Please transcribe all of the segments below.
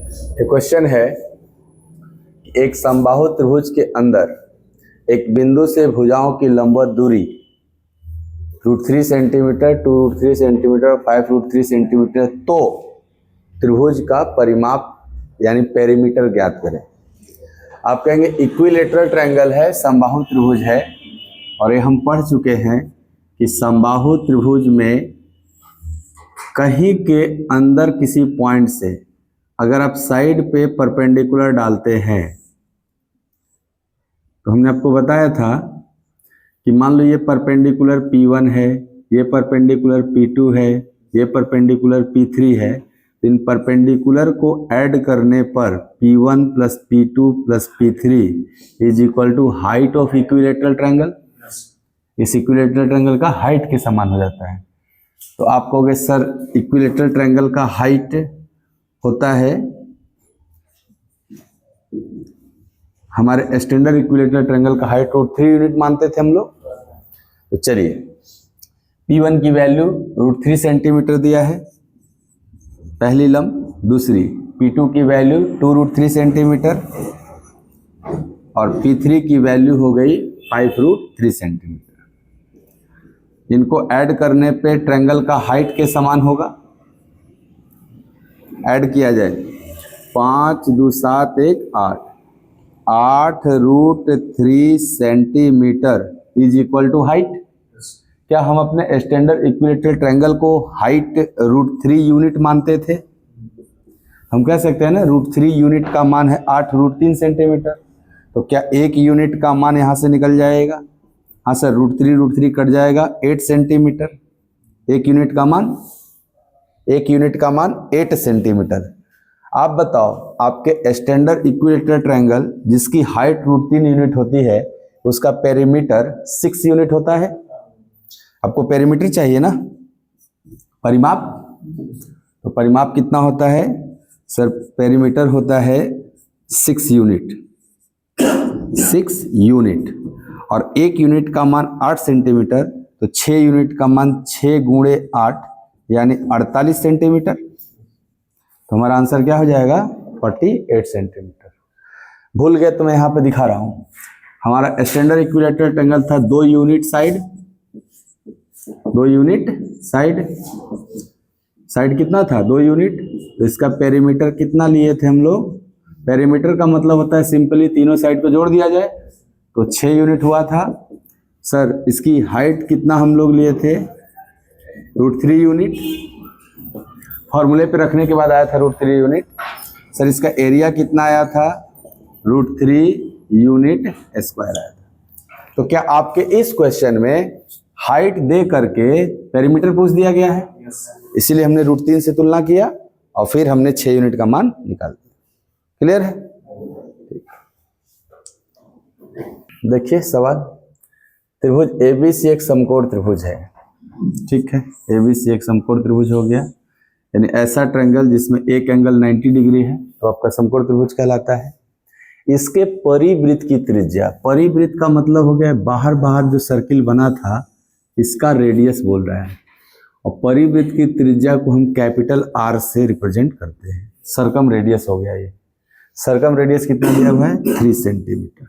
Question है कि एक समबाहु त्रिभुज के अंदर एक बिंदु से भुजाओं की लंबवत दूरी √3 सेंटीमीटर, 2√3 सेंटीमीटर, 5√3 सेंटीमीटर, तो त्रिभुज का परिमाप यानी पेरीमीटर ज्ञात करें। आप कहेंगे इक्विलेटरल ट्रायंगल है, समबाहु त्रिभुज है, और ये हम पढ़ चुके हैं कि समबाहु त्रिभुज में कहीं के अंदर किसी पॉइंट से अगर आप साइड पे परपेंडिकुलर डालते हैं तो हमने आपको बताया था कि मान लो ये परपेंडिकुलर P1 है, ये परपेंडिकुलर P2 है, ये परपेंडिकुलर P3 है। इन परपेंडिकुलर को ऐड करने पर P1 plus P2 plus P3 is equal to height of equilateral triangle. इस इक्विलेटरल ट्रायंगल का हाइट के समान हो जाता है। तो आप कहोगे सर इक्विलेटरल ट्रायंगल का हाइट होता है, हमारे स्टैंडर्ड इक्विलेटरल ट्रायंगल का हाइट √3 यूनिट मानते थे हम लोग। तो चलिए P1 की वैल्यू √3 सेंटीमीटर दिया है पहली लंब, दूसरी P2 की वैल्यू 2√3 सेंटीमीटर और P3 की वैल्यू हो गई 5√3 सेंटीमीटर। इनको ऐड करने पे ट्रायंगल का हाइट के समान होगा। ऐड किया जाए 5 2 7 1 8 8√3 centimetre is equal to height. क्या हम अपने स्टैंडर्ड इक्विलेटरल ट्रायंगल को हाइट √3 यूनिट मानते थे? हम कह सकते हैं ना √3 यूनिट का मान है 8√3 सेंटीमीटर। तो क्या एक यूनिट का मान यहाँ से निकल जाएगा? हाँ सर, √3 कट जाएगा 8 सेंटीमीटर। एक यूनिट का मान 8 सेंटीमीटर। आप बताओ आपके स्टैंडर्ड इक्विलेटरल ट्रायंगल जिसकी हाइट √3 यूनिट होती है उसका पेरीमीटर 6 यूनिट होता है। आपको पेरीमीटर चाहिए ना, परिमाप। तो परिमाप कितना होता है सर? पेरीमीटर होता है 6 यूनिट। 6 यूनिट और एक यूनिट का मान 8 सेंटीमीटर, तो 6 यूनिट का मान 6 गुणे 8 यानी 48 सेंटीमीटर। तो हमारा आंसर क्या हो जाएगा? 48 सेंटीमीटर। भूल गए तो मैं यहाँ पे दिखा रहा हूँ। हमारा स्टैंडर्ड इक्विलेटरल ट्रायंगल था 2 unit side. 2 unit side. Side कितना था? 2 यूनिट। तो इसका पेरीमीटर कितना लिए थे हम लोग? पेरीमीटर का मतलब होता है सिंपली तीनों साइड को जोड़ दिया जाए, तो 6 यूनिट हुआ था। सर इसकी हाइट कितना हम लोग लिए थे? √3 यूनिट। फॉर्मूले पे रखने के बाद आया था √3 यूनिट। सर इसका एरिया कितना आया था? √3 यूनिट स्क्वायर आया था। तो क्या आपके इस क्वेश्चन में हाइट दे करके पेरीमीटर पूछ दिया गया है? इसीलिए हमने √3 से तुलना किया और फिर हमने 6 यूनिट का मान निकाल दिया। क्लियर है? देखिए सवाल, त्रिभुज ABC एक समकोण त्रिभुज है। ठीक है, ABC एक समकोण त्रिभुज हो गया, यानी ऐसा ट्रायंगल जिसमें एक एंगल 90 डिग्री है तो आपका समकोण त्रिभुज कहलाता है। इसके परिवृत्त की त्रिज्या, परिवृत्त का मतलब हो गया बाहर बाहर जो सर्किल बना था इसका रेडियस बोल रहा है, और परिवृत्त की त्रिज्या को हम कैपिटल R से रिप्रेजेंट करते हैं। सर्कम रेडियस हो गया ये। सर्कम रेडियस कितना दिया हुआ है? 3 सेंटीमीटर।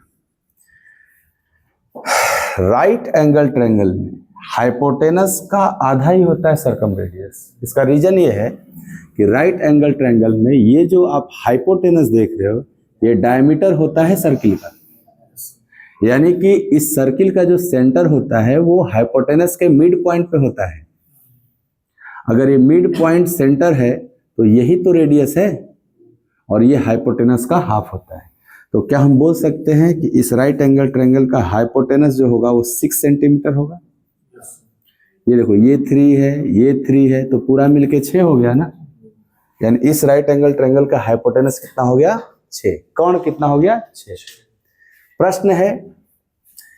राइट एंगल ट्रायंगल में हाइपोटेनस का आधा ही होता है सर्कम रेडियस। इसका रीजन ये है कि राइट एंगल ट्रायंगल में ये जो आप हाइपोटेनस देख रहे हो ये डायमीटर होता है सर्किल का, यानी कि इस सर्किल का जो सेंटर होता है वो हाइपोटेनस के मिड पॉइंट पे होता है। अगर ये मिड पॉइंट सेंटर है तो यही तो रेडियस है और ये हाइपोटेनस का हाफ होता है। तो क्या हम बोल सकते हैं कि इस राइट एंगल ट्रायंगल का हाइपोटेनस जो होगा वो 6 सेंटीमीटर होगा? ये देखो ये 3 है, ये 3 है, तो पूरा मिलके 6 हो गया ना। यानी इस राइट एंगल ट्रायंगल का हाइपोटेनस कितना हो गया? 6। कर्ण कितना हो गया? 6। प्रश्न है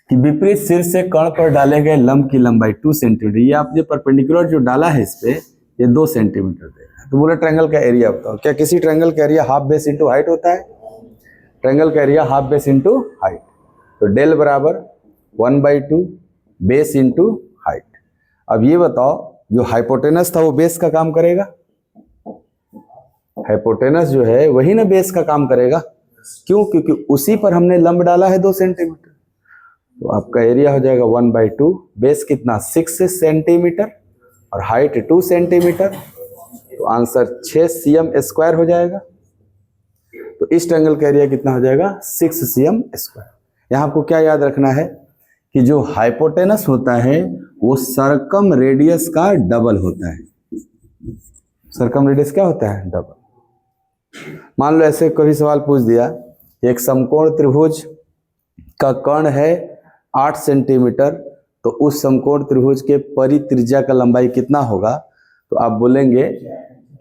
कि विपरीत शीर्ष से कर्ण पर डाले गए लंब की लंबाई 2 सेंटीमीटर। ये आपने परपेंडिकुलर जो डाला है इस पे ये 2 सेंटीमीटर दे रहा है। तो बोले ट्रायंगल का एरिया बताओ। क्या किसी ट्रायंगल का area half base into height होता है? ट्रायंगल का area half base into height. तो डेल बराबर 1/2 बेस इंटू हाइट। अब ये बताओ जो हाइपोटेनस था वो बेस का काम करेगा? हाइपोटेनस जो है वही ना बेस का काम करेगा। क्यों? क्योंकि उसी पर हमने लंब डाला है 2 सेंटीमीटर। तो आपका एरिया हो जाएगा 1/2। बेस कितना? 6 सेंटीमीटर और हाइट 2 सेंटीमीटर। तो आंसर 6 cm² हो जाएगा। तो इस ट्रायंगल का एरिया कितना हो जाएगा? 6 cm²। यहाँ आपको क्या याद रखना है कि जो हाइपोटेनस होता है वो सर्कम रेडियस का डबल होता है। सर्कम रेडियस क्या होता है? डबल। मान लो ऐसे कभी सवाल पूछ दिया, एक समकोण त्रिभुज का कर्ण है 8 सेंटीमीटर, तो उस समकोण त्रिभुज के परित्रिज्या का लंबाई कितना होगा? तो आप बोलेंगे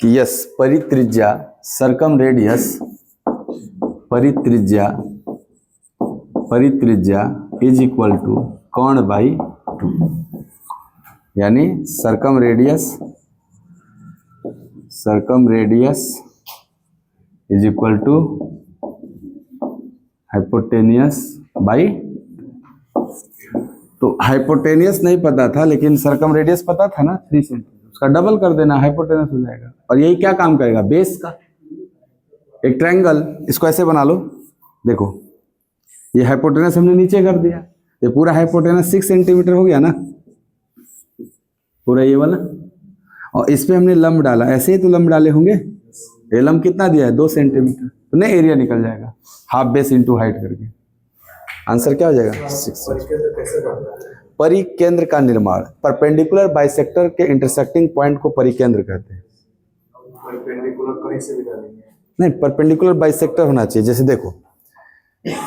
कि यस, परित्रिज्या सर्कम रेडियस परित्रिज्या इज इक्वल टू कर्ण बाई 2, यानी circumradius is equal to hypotenuse by. तो हाइपोटेनियस नहीं पता था लेकिन सर्कम रेडियस पता था ना, 3 सेंटीमीटर, उसका डबल कर देना, हाइपोटेनस हो जाएगा। और यही क्या काम करेगा? बेस का। एक ट्रायंगल, इसको ऐसे बना लो, देखो ये हाइपोटेनस हमने नीचे कर दिया, ये पूरा हाइपोटेनस 6 सेंटीमीटर हो गया ना, पूरा ये वाला, और इस पे हमने लंब डाला, ऐसे ही तो लंब डाले होंगे। ये लंब कितना दिया है? 2 सेंटीमीटर। तो नहीं, एरिया निकल जाएगा हाफ बेस इंटू हाइट करके। आंसर क्या हो जाएगा? 6। परिकेंद्र का निर्माण, परपेंडिकुलर बाइसेक्टर के इंटरसेक्टिंग पॉइंट को परिकेंद्र कहते हैं। परपेंडिकुलर कहीं से भी डालेंगे? नहीं, परपेंडिकुलर बाइसेक्टर होना चाहिए। जैसे देखो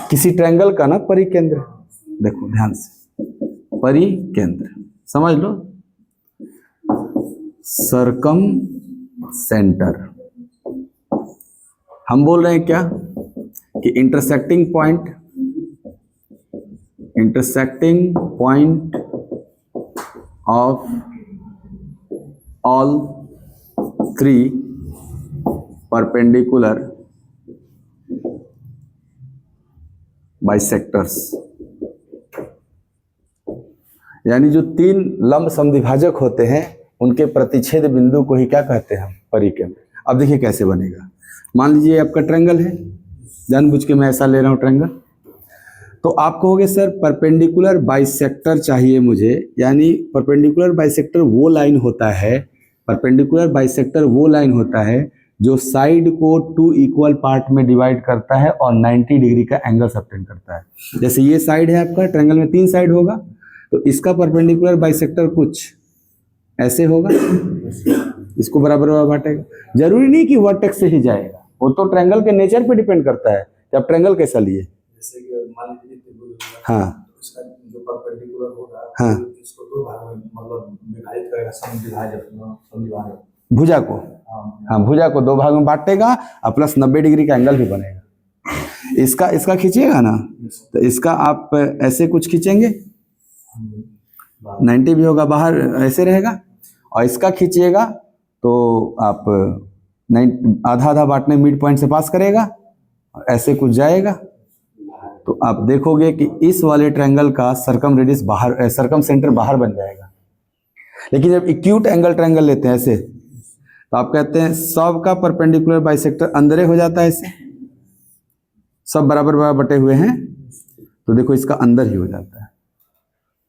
किसी ट्रायंगल का ना परिकेंद्र, देखो ध्यान से, परिकेंद्र समझ लो, सर्कम सेंटर। हम बोल रहे हैं क्या कि intersecting point of all 3 perpendicular bisectors, यानी जो 3 लंब समद्विभाजक होते हैं उनके प्रतिच्छेद बिंदु को ही क्या कहते हैं? हम परिकेंद्र। अब देखिए कैसे बनेगा। मान लीजिए आपका ट्रायंगल है, जानबूझ के मैं ऐसा ले रहा हूं ट्रायंगल, तो आप कहोगे सर परपेंडिकुलर बाइसेक्टर चाहिए मुझे, यानी परपेंडिकुलर बाइसेक्टर वो लाइन होता है जो साइड को 2 इक्वल पार्ट में डिवाइड करता है और 90 डिग्री का एंगल सबटेंड करता है। जैसे ये साइड है आपका, ट्रायंगल में 3 साइड होगा, तो इसका परपेंडिकुलर बाइसेक्टर कुछ ऐसे होगा, इसको बराबर बांटेगा। जरूरी नहीं कि वर्टेक्स से ही जाएगा, वो तो ट्रायंगल के नेचर पे डिपेंड करता है कि आप ट्रायंगल कैसा लिए। जैसे कि मान लीजिए हाँ, उसका जो परपेंडिकुलर होगा, हाँ, इसको 2 भाग में मतलब विभाजित करेगा, समद्विभाजक भुजा को, हाँ भुजा को 2 भाग में बांटेगा और प्लस 90 डिग्री का एंगल भी बनेगा। इसका खींचिएगा ना, तो इसका आप ऐसे कुछ खींचेंगे, 90 भी होगा, बाहर ऐसे रहेगा, और इसका खींचिएगा तो आप आधा बांटने मिड पॉइंट से पास करेगा, ऐसे कुछ जाएगा। तो आप देखोगे कि इस वाले ट्रायंगल का सर्कम रेडियस बाहर, सर्कम सेंटर बाहर बन जाएगा। लेकिन जब एक्यूट एंगल ट्रायंगल लेते हैं ऐसे, तो आप कहते हैं सब का परपेंडिकुलर बाइसेक्टर अंदर हो जाता है, ऐसे सब बराबर बराबर बटे हुए हैं, तो देखो इसका अंदर ही हो जाता है।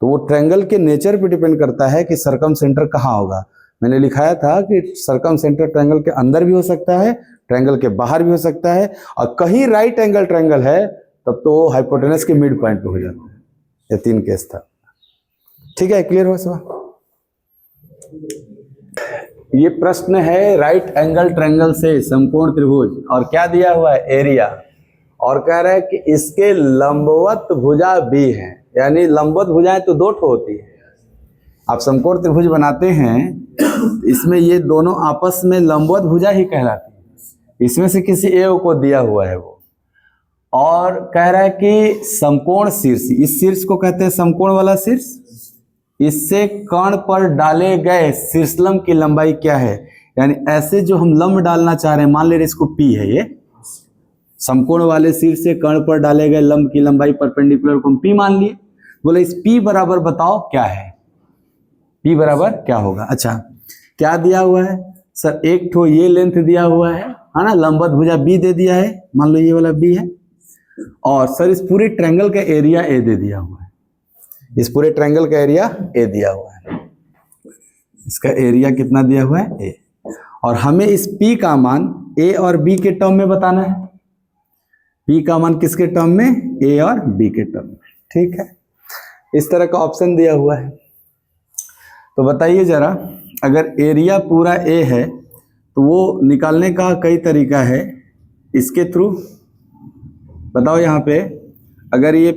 तो वो ट्रायंगल के नेचर पे डिपेंड करता है कि सर्कम सेंटर कहाँ होगा। मैंने लिखाया था कि सर्कम सेंटर ट्रायंगल के अंदर भी हो सकता है, ट्रायंगल के बाहर भी हो सकता है, और कहीं राइट एंगल ट्रायंगल है तब तो हाइपोटेनस के मिड पॉइंट पे हो जाता है। ये 3 केस था। ठीक है, क्लियर हुआ सवाल? ये प्रश्न है राइट एंगल ट्रायंगल से समकोण त्रिभुज, और क्या दिया हुआ है? एरिया, और कह रहा है कि इसके लंबवत भुजा भी है, यानी लंबवत भुजाएं तो 2 ठो होती है। आप समकोण त्रिभुज बनाते हैं, इसमें ये दोनों आपस में लंबवत भुजा ही कहलाती है। इसमें से किसी एक को दिया हुआ है वो, और कह रहा है कि समकोण शीर्ष, इस शीर्ष को कहते हैं समकोण वाला शीर्ष, इससे कर्ण पर डाले गए शीर्षलंब की लंबाई क्या है? यानी ऐसे जो हम लंब डालना चाह रहे हैं, मान ले रहे इसको P है, ये समकोण वाले शीर्ष से कर्ण पर डाले गए लंब की लंबाई परपेंडिकुलर को हम P मान लिए। बोले इस P बराबर बताओ क्या है, P बराबर क्या होगा? अच्छा, क्या दिया हुआ है सर? एक ठो ये लेंथ दिया हुआ है है ना, लंबवत भुजा बी दे दिया है, मान लो ये वाला बी है, और सर इस पूरे ट्रायंगल का एरिया ए दे दिया हुआ है, इस पूरे ट्रायंगल का एरिया ए दिया हुआ है, इसका एरिया कितना दिया हुआ है ए, और हमें इस P का मान ए और बी के टर्म में बताना है। P का मान किसके टर्म में, ए और बी के टर्म में, ठीक है। इस तरह का ऑप्शन दिया हुआ है। तो बताइए जरा, अगर एरिया पूरा ए है तो वो निकालने का कई तरीका है, इसके थ्रू बताओ। यहाँ पे अगर ये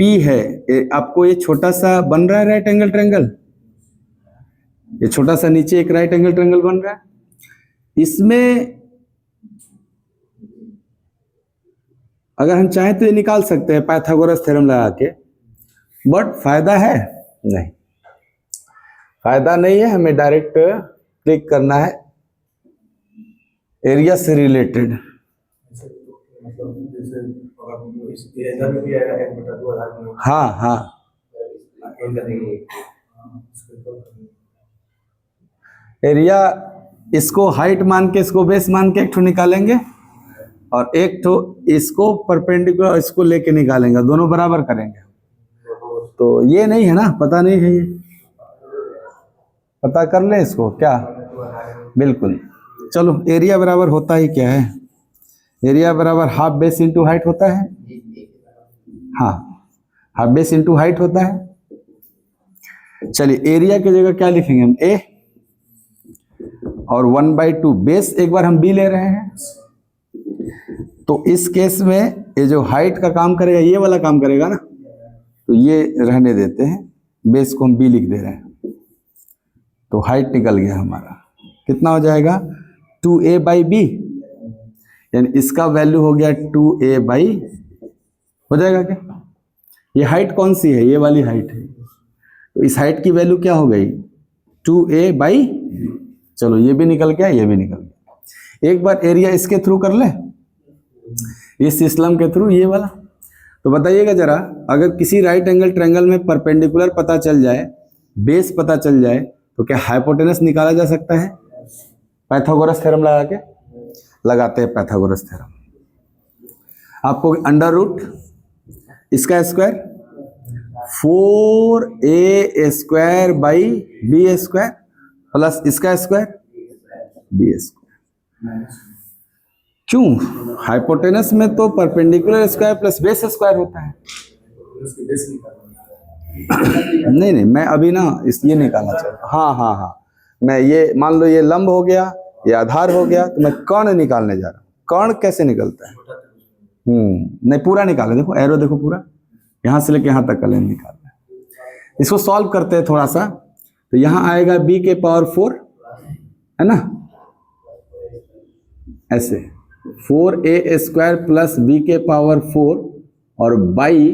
P है, आपको ये छोटा सा बन रहा है राइट एंगल ट्रायंगल, ये छोटा सा नीचे एक राइट एंगल ट्रायंगल बन रहा है, इसमें अगर हम चाहें तो ये निकाल सकते हैं पाइथागोरस थ्योरम लगा के, बट फायदा है नहीं, फायदा नहीं है। हमें डायरेक्ट क्लिक करना है एरिया से रिलेटेड। मतलब जैसे अगर इस इधर में भी आएगा 1/2 आधार में, हाँ हाँ, एरिया इसको हाइट मान के, इसको बेस मान के एक ठो निकालेंगे, और एक ठो इसको परपेंडिकुलर इसको लेके निकालेंगे, दोनों बराबर करेंगे। तो ये नहीं है ना, पता नहीं है, ये पता कर ले इसको क्या, बिल्कुल। चलो, एरिया बराबर होता ही क्या है, एरिया बराबर हाफ बेस इंटू हाइट होता है, हाँ हाफ बेस इंटू हाइट होता है। चलिए एरिया की जगह क्या लिखेंगे हम, ए, और 1/2 बेस, एक बार हम बी ले रहे हैं, तो इस केस में ये जो हाइट का काम करेगा ये वाला काम करेगा ना, तो ये रहने देते हैं, बेस को हम बी लिख दे रहे हैं, तो हाइट निकल गया हमारा, कितना हो जाएगा 2a/b, यानी इसका वैल्यू हो गया 2a/, हो जाएगा क्या। ये हाइट कौन सी है, ये वाली हाइट है, तो इस हाइट की वैल्यू क्या हो गई 2a/, चलो ये भी निकल गया, ये भी निकल गया। एक बार एरिया इसके थ्रू कर ले, इस सिस्टम के थ्रू, ये वाला। तो बताइएगा जरा, अगर किसी राइट एंगल ट्रायंगल में परपेंडिकुलर पता चल जाए, बेस पता चल जाए, तो क्या हाइपोटेनस निकाला जा सकता है पाइथागोरस थ्योरम लगा के। लगाते हैं पाइथागोरस थ्योरम। आपको अंडर रूट इसका स्क्वायर 4a² प्लस इसका स्क्वायर b²। क्यों, हाइपोटेनस में तो perpendicular square plus base square होता है। नहीं नहीं, मैं अभी ना ये निकालना चाहता हूँ। हाँ, मैं ये मान लो ये लंब हो गया, ये आधार हो गया, तो मैं कर्ण निकालने जा रहा हूँ। कर्ण कैसे निकलता है, नहीं पूरा निकाले, देखो एरो देखो, पूरा यहाँ से लेके यहाँ तक का लाइन निकालना है। इसको सॉल्व करते हैं थोड़ा सा, तो यहाँ आएगा b⁴ है ना, ऐसे 4a² प्लस b⁴, और बाई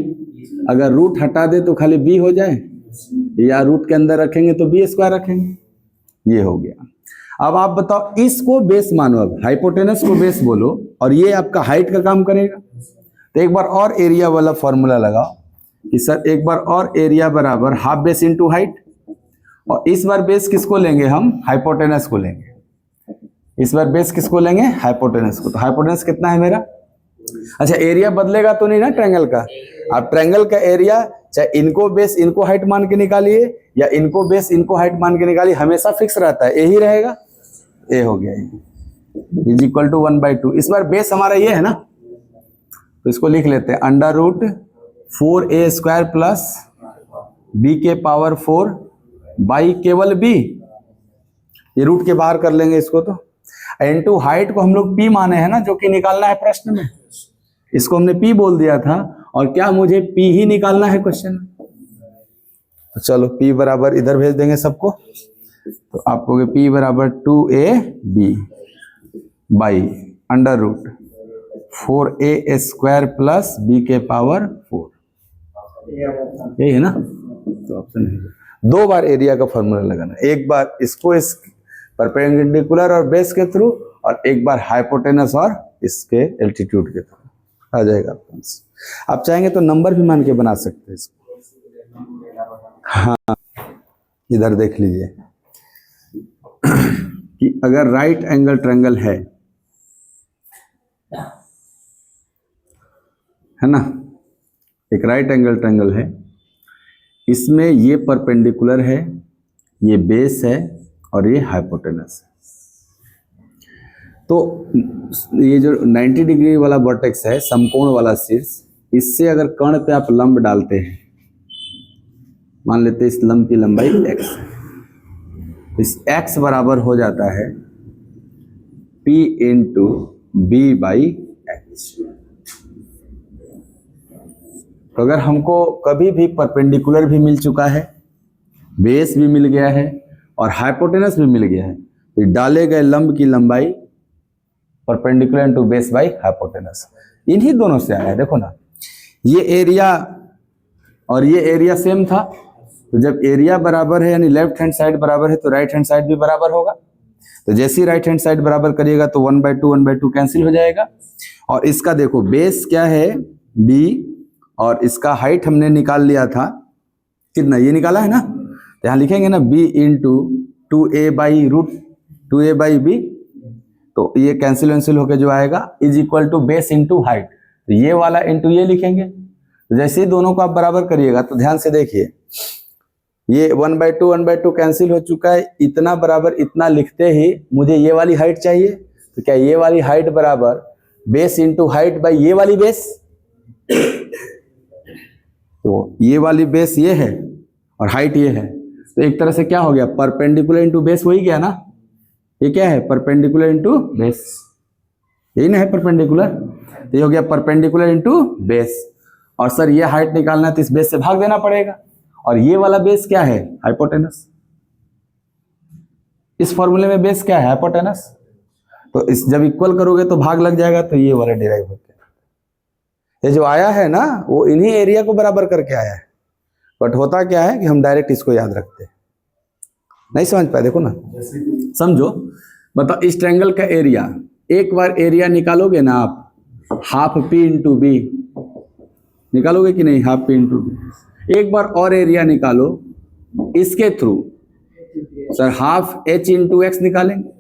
अगर रूट हटा दे तो खाली b हो जाए, या रूट के अंदर रखेंगे तो b² रखेंगे, ये हो गया। अब आप बताओ, इसको बेस मानो, अब हाइपोटेनस को बेस बोलो, और ये आपका हाइट का काम करेगा। तो एक बार और एरिया वाला फॉर्मूला लगाओ कि सर एक बार और एरिया बराबर हाफ बेस इंटू हाइट, और इस बार बेस किसको लेंगे हम, हाइपोटेनस को लेंगे। इस बार बेस किसको लेंगे, हाइपोटेनस को। तो हाइपोटेनस कितना है मेरा, अच्छा एरिया बदलेगा तो नहीं ना ट्रायंगल का। आप ट्रायंगल का एरिया चाहे इनको बेस इनको हाइट मान के निकालिए, या इनको बेस इनको हाइट मान के निकालिए, हमेशा फिक्स रहता है, यही रहेगा, ए हो गया, इज इक्वल टू 1/2। इस बार बेस हमारा ये है ना, तो इसको लिख लेते हैं under root 4a² plus b⁴ by केवल b, ये रूट के बाहर कर लेंगे इसको, तो इनटू हाइट को हम लोग p माने हैं ना, जो कि निकालना है प्रश्न में, इसको हमने p बोल दिया था, और क्या मुझे p ही निकालना है क्वेश्चन में। तो चलो p बराबर इधर भेज देंगे सबको, तो आपको p बराबर 2ab by under root 4a² plus b⁴, यही है ना। तो ऑप्शन है, दो बार एरिया का फॉर्मूला लगाना, एक बार इसको इस परपेंडिकुलर और बेस के थ्रू, और एक बार हाइपोटेनस और इसके एल्टीट्यूड के थ्रू, आ जाएगा आपका आंसर। आप चाहेंगे तो नंबर भी मान के बना सकते हैं इसको। हाँ, इधर देख लीजिए कि अगर राइट एंगल ट्रायंगल है, है ना, एक राइट एंगल ट्रायंगल है, इसमें ये परपेंडिकुलर है, ये बेस है और ये हाइपोटेनस है। तो ये जो 90 डिग्री वाला वर्टेक्स है, समकोण वाला शीर्ष, इससे अगर कर्ण पे आप लंब डालते हैं, मान लेते हैं इस लंब की लंबाई x, इस x बराबर हो जाता है P into B by H. तो अगर हमको कभी भी परपेंडिकुलर भी मिल चुका है, बेस भी मिल गया है और हाइपोटेनस भी मिल गया है, तो डाले गए लंब की लंबाई perpendicular into base by hypotenuse, इन्हीं दोनों से आया है। देखो ना, ये एरिया और ये एरिया सेम था, तो जब एरिया बराबर है यानी लेफ्ट हैंड साइड बराबर है तो राइट हैंड साइड भी बराबर होगा। तो जैसे ही राइट हैंड साइड बराबर करिएगा तो 1/2 कैंसिल हो जाएगा। और इसका देखो बेस क्या है b, और इसका हाइट हमने निकाल लिया था, कितना ये निकाला है ना, तो यहाँ लिखेंगे ना b इंटू 2a/√2a/b, तो ये कैंसिल होकर जो आएगा is equal to base into height, तो ये वाला इंटू ये लिखेंगे। तो जैसे ही दोनों को आप बराबर करिएगा तो ध्यान से देखिए, ये 1/2 कैंसिल हो चुका है, इतना बराबर इतना लिखते ही मुझे ये वाली हाइट चाहिए, तो क्या ये वाली हाइट बराबर बेस इंटू हाइट बाई ये वाली बेस, तो ये वाली बेस ये है और हाइट ये है, तो एक तरह से क्या हो गया, परपेंडिकुलर इंटू बेस वही गया ना, ये क्या है परपेंडिकुलर इंटू बेस, यही ना है परपेंडिकुलर, तो ये हो गया परपेंडिकुलर इंटू बेस। और सर ये हाइट निकालना है तो इस बेस से भाग देना पड़ेगा, और ये वाला बेस क्या है हाइपोटेनस, इस फॉर्मूले में बेस क्या है हाइपोटेनस, तो इस जब इक्वल करोगे तो भाग लग जाएगा, तो ये वाला डिराइव होता है। ये जो आया है ना वो इन्हीं एरिया को बराबर करके आया है, बट होता क्या है कि हम डायरेक्ट इसको याद रखते हैं, नहीं समझ पाए। देखो ना, समझो, मतलब इस ट्रायंगल का एरिया, एक बार एरिया निकालोगे ना आप, हाफ p इंटू बी निकालोगे कि नहीं, हाफ p इंटू बी, एक बार और एरिया निकालो इसके through, sir half h into x निकालेंगे,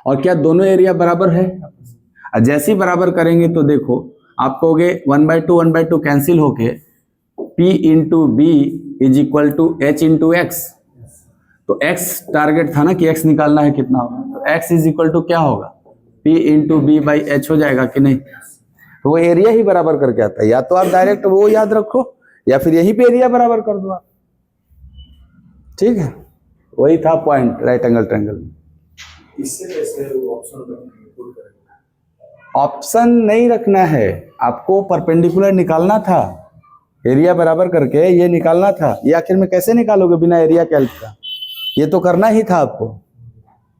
और क्या दोनों एरिया बराबर है, जैसे ही बराबर करेंगे तो देखो आप कहोगे 1/2 कैंसिल होके p into B is equal to h into X, तो x टारगेट था ना कि x निकालना है कितना होगा, तो x इज इक्वल टू क्या होगा p into B by H हो जाएगा कि नहीं, तो वो एरिया ही बराबर करके आता है, या तो आप डायरेक्ट वो याद रखो या फिर यहीं पे एरिया बराबर कर दो आप, ठीक है, वही था पॉइंट राइट एंगल ट्रायंगल में। इससे कैसे ऑप्शन नहीं रखना है, आपको परपेंडिकुलर निकालना था, एरिया बराबर करके ये निकालना था, ये आखिर में कैसे निकालोगे बिना एरिया कैल्क का, ये तो करना ही था आपको,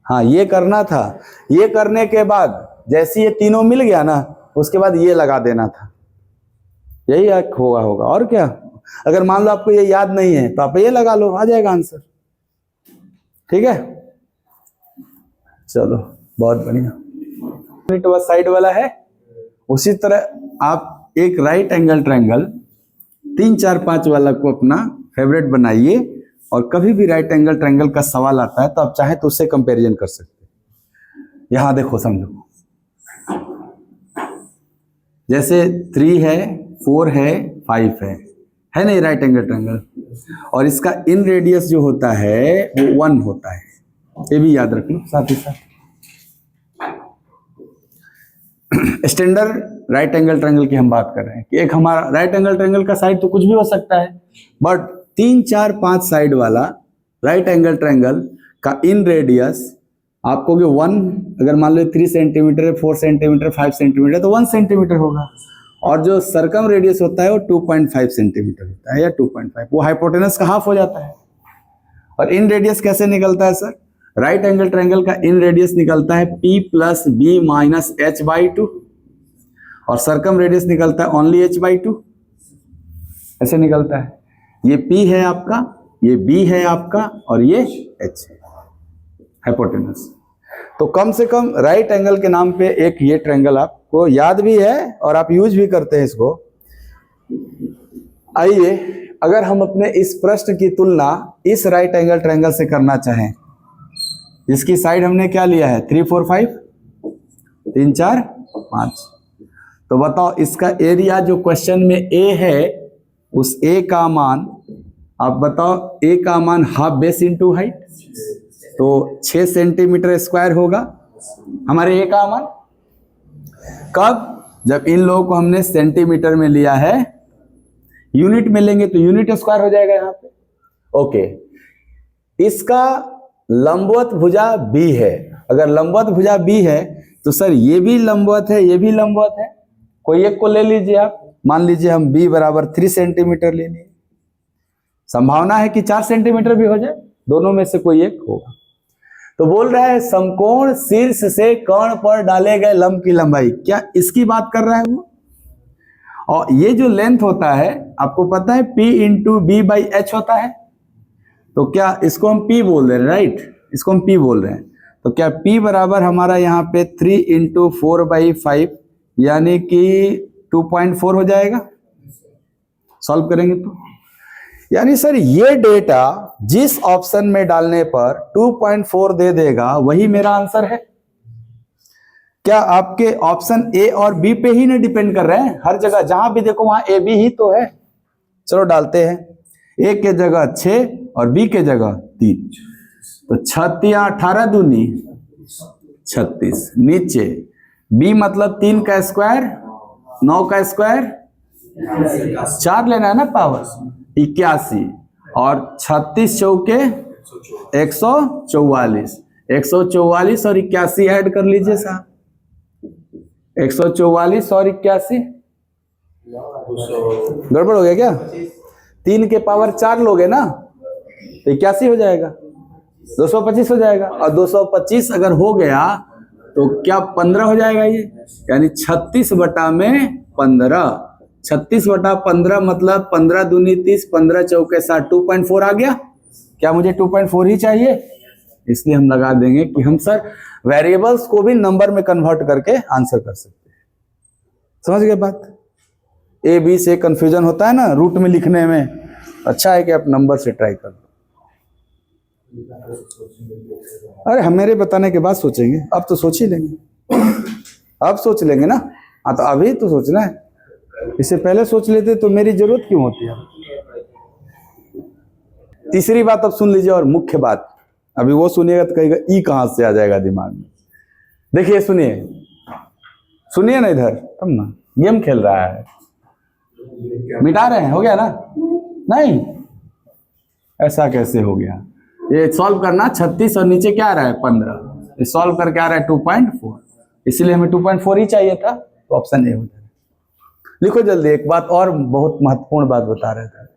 हाँ ये करना था। ये करने के बाद जैसे ये तीनों मिल गया ना, उसके बाद ये लगा देना था, यही होगा और क्या। अगर मान लो आपको ये याद नहीं है तो आप ये लगा लो, आ जाएगा आंसर, ठीक है। चलो बहुत बढ़िया, साइड वाला है। उसी तरह आप एक राइट एंगल ट्रायंगल 3, 4, 5 वाला को अपना फेवरेट बनाइए, और कभी भी राइट एंगल ट्रायंगल का सवाल आता है तो आप चाहे तो उससे कंपैरिजन कर सकते हैं। यहां देखो, समझो, जैसे 3 है, 4 है, 5 है नहीं राइट एंगल ट्रायंगल, और इसका इन रेडियस जो होता है वो 1 होता है, ये भी याद रख लो साथ ही साथ। स्टैंडर्ड राइट एंगल ट्रायंगल की हम बात कर रहे हैं कि एक हमारा राइट एंगल ट्रायंगल का साइड तो कुछ भी हो सकता है, बट 3, 4, 5 साइड वाला राइट एंगल ट्रायंगल का इन रेडियस आपको 1, अगर मान लो 3 सेंटीमीटर है, 4 सेंटीमीटर, 5 सेंटीमीटर, तो 1 सेंटीमीटर होगा, और जो सर्कम रेडियस होता है वो 2.5 सेंटीमीटर होता है, या 2.5, वो हाइपोटेनस का हाफ हो जाता है। और इन रेडियस कैसे निकलता है सर, राइट एंगल ट्रायंगल का इन रेडियस निकलता है p plus B minus h/2, और सर्कम रेडियस निकलता है ओनली h/2, ऐसे निकलता है। ये p है आपका, ये b है आपका, और ये h हाइपोटेनस। तो कम से कम राइट एंगल के नाम पे एक ये ट्रायंगल आपको याद भी है और आप यूज भी करते हैं इसको। आइए, अगर हम अपने इस प्रश्न की तुलना इस राइट एंगल ट्रायंगल से करना चाहें, इसकी साइड हमने क्या लिया है 3, 4, 5, 3, 4, 5। तो बताओ इसका एरिया जो क्वेश्चन में ए है, उस ए का मान आप बताओ, ए का मान हाफ बेस इंटू हाइट, तो 6 सेंटीमीटर स्क्वायर होगा हमारे ए का मान। कब? जब इन लोगों को हमने सेंटीमीटर में लिया है, यूनिट में लेंगे तो यूनिट स्क्वायर हो जाएगा यहाँ पे। ओके, इसका लंबवत भुजा बी है। अगर लंबवत भुजा बी है तो सर ये भी लंबवत है, ये भी लंबवत है, कोई एक को ले लीजिए आप। मान लीजिए हम बी बराबर 3 सेंटीमीटर ले लिए, संभावना है कि 4 सेंटीमीटर भी हो जाए, दोनों में से कोई एक होगा। तो बोल रहा है समकोण शीर्ष से कर्ण पर डाले गए लंब की लंबाई, क्या इसकी बात कर रहा है वो? और ये जो लेंथ होता है आपको पता है P into B by H होता है, तो क्या इसको हम P बोल रहे हैं, राइट? इसको हम P बोल रहे हैं। तो क्या P बराबर हमारा यहाँ पे 3 इंटू 4/5 यानी कि 2.4 हो जाएगा, सॉल्व करेंगे तो। यानी सर ये डेटा जिस ऑप्शन में डालने पर 2.4 दे देगा वही मेरा आंसर है। क्या आपके ऑप्शन ए और बी पे ही नहीं डिपेंड कर रहे हैं? हर जगह जहां भी देखो वहां ए बी ही तो है। चलो डालते हैं, ए के जगह 6 और बी के जगह 3, तो 6 या 18 दूनी 36। नीचे बी मतलब 3 का स्क्वायर, 9 का स्क्वायर, 4 लेना है ना पावर, 81 और 36 चौके 144, 144 और 81 ऐड कर लीजिए साहब, 144 और 81 गड़बड़ हो गया क्या? 3 के पावर 4 लोगे ना तो 81 हो जाएगा, 225 हो जाएगा। और 225 अगर हो गया तो क्या 15 हो जाएगा ये, यानी 36 बटा में 15, 36 बटा 15 मतलब 15 दूनी 30, 15 चौके 60, 2.4 आ गया। क्या मुझे 2.4 ही चाहिए? इसलिए हम लगा देंगे कि हम सर वेरिएबल्स को भी नंबर में कन्वर्ट करके आंसर कर सकते हैं। समझ गए बात? ए बी से कंफ्यूजन होता है ना रूट में लिखने में, अच्छा है कि आप नंबर से ट्राई कर लो। अरे हम मेरे बताने के बाद सोचेंगे, अब तो सोच ही लेंगे, अब सोच लेंगे ना। हाँ तो अभी तो सोचना है, इससे पहले सोच लेते तो मेरी जरूरत क्यों होती है। तीसरी बात अब सुन लीजिए, और मुख्य बात, अभी वो सुनिएगा तो कहेगा ई कहां से आ जाएगा दिमाग में। देखिए सुनिए, सुनिए ना इधर, तब ना गेम खेल रहा है, मिटा रहे हैं, हो गया ना? नहीं, ऐसा कैसे हो गया? ये सॉल्व करना 36 और नीचे क्या आ रहा है 15, ये सॉल्व करके आ रहा है 2.4, इसलिए हमें 2.4 ही चाहिए था, तो ऑप्शन ए हो जाएगा। लिखो जल्दी, एक बात और बहुत महत्वपूर्ण बात बता रहे थे।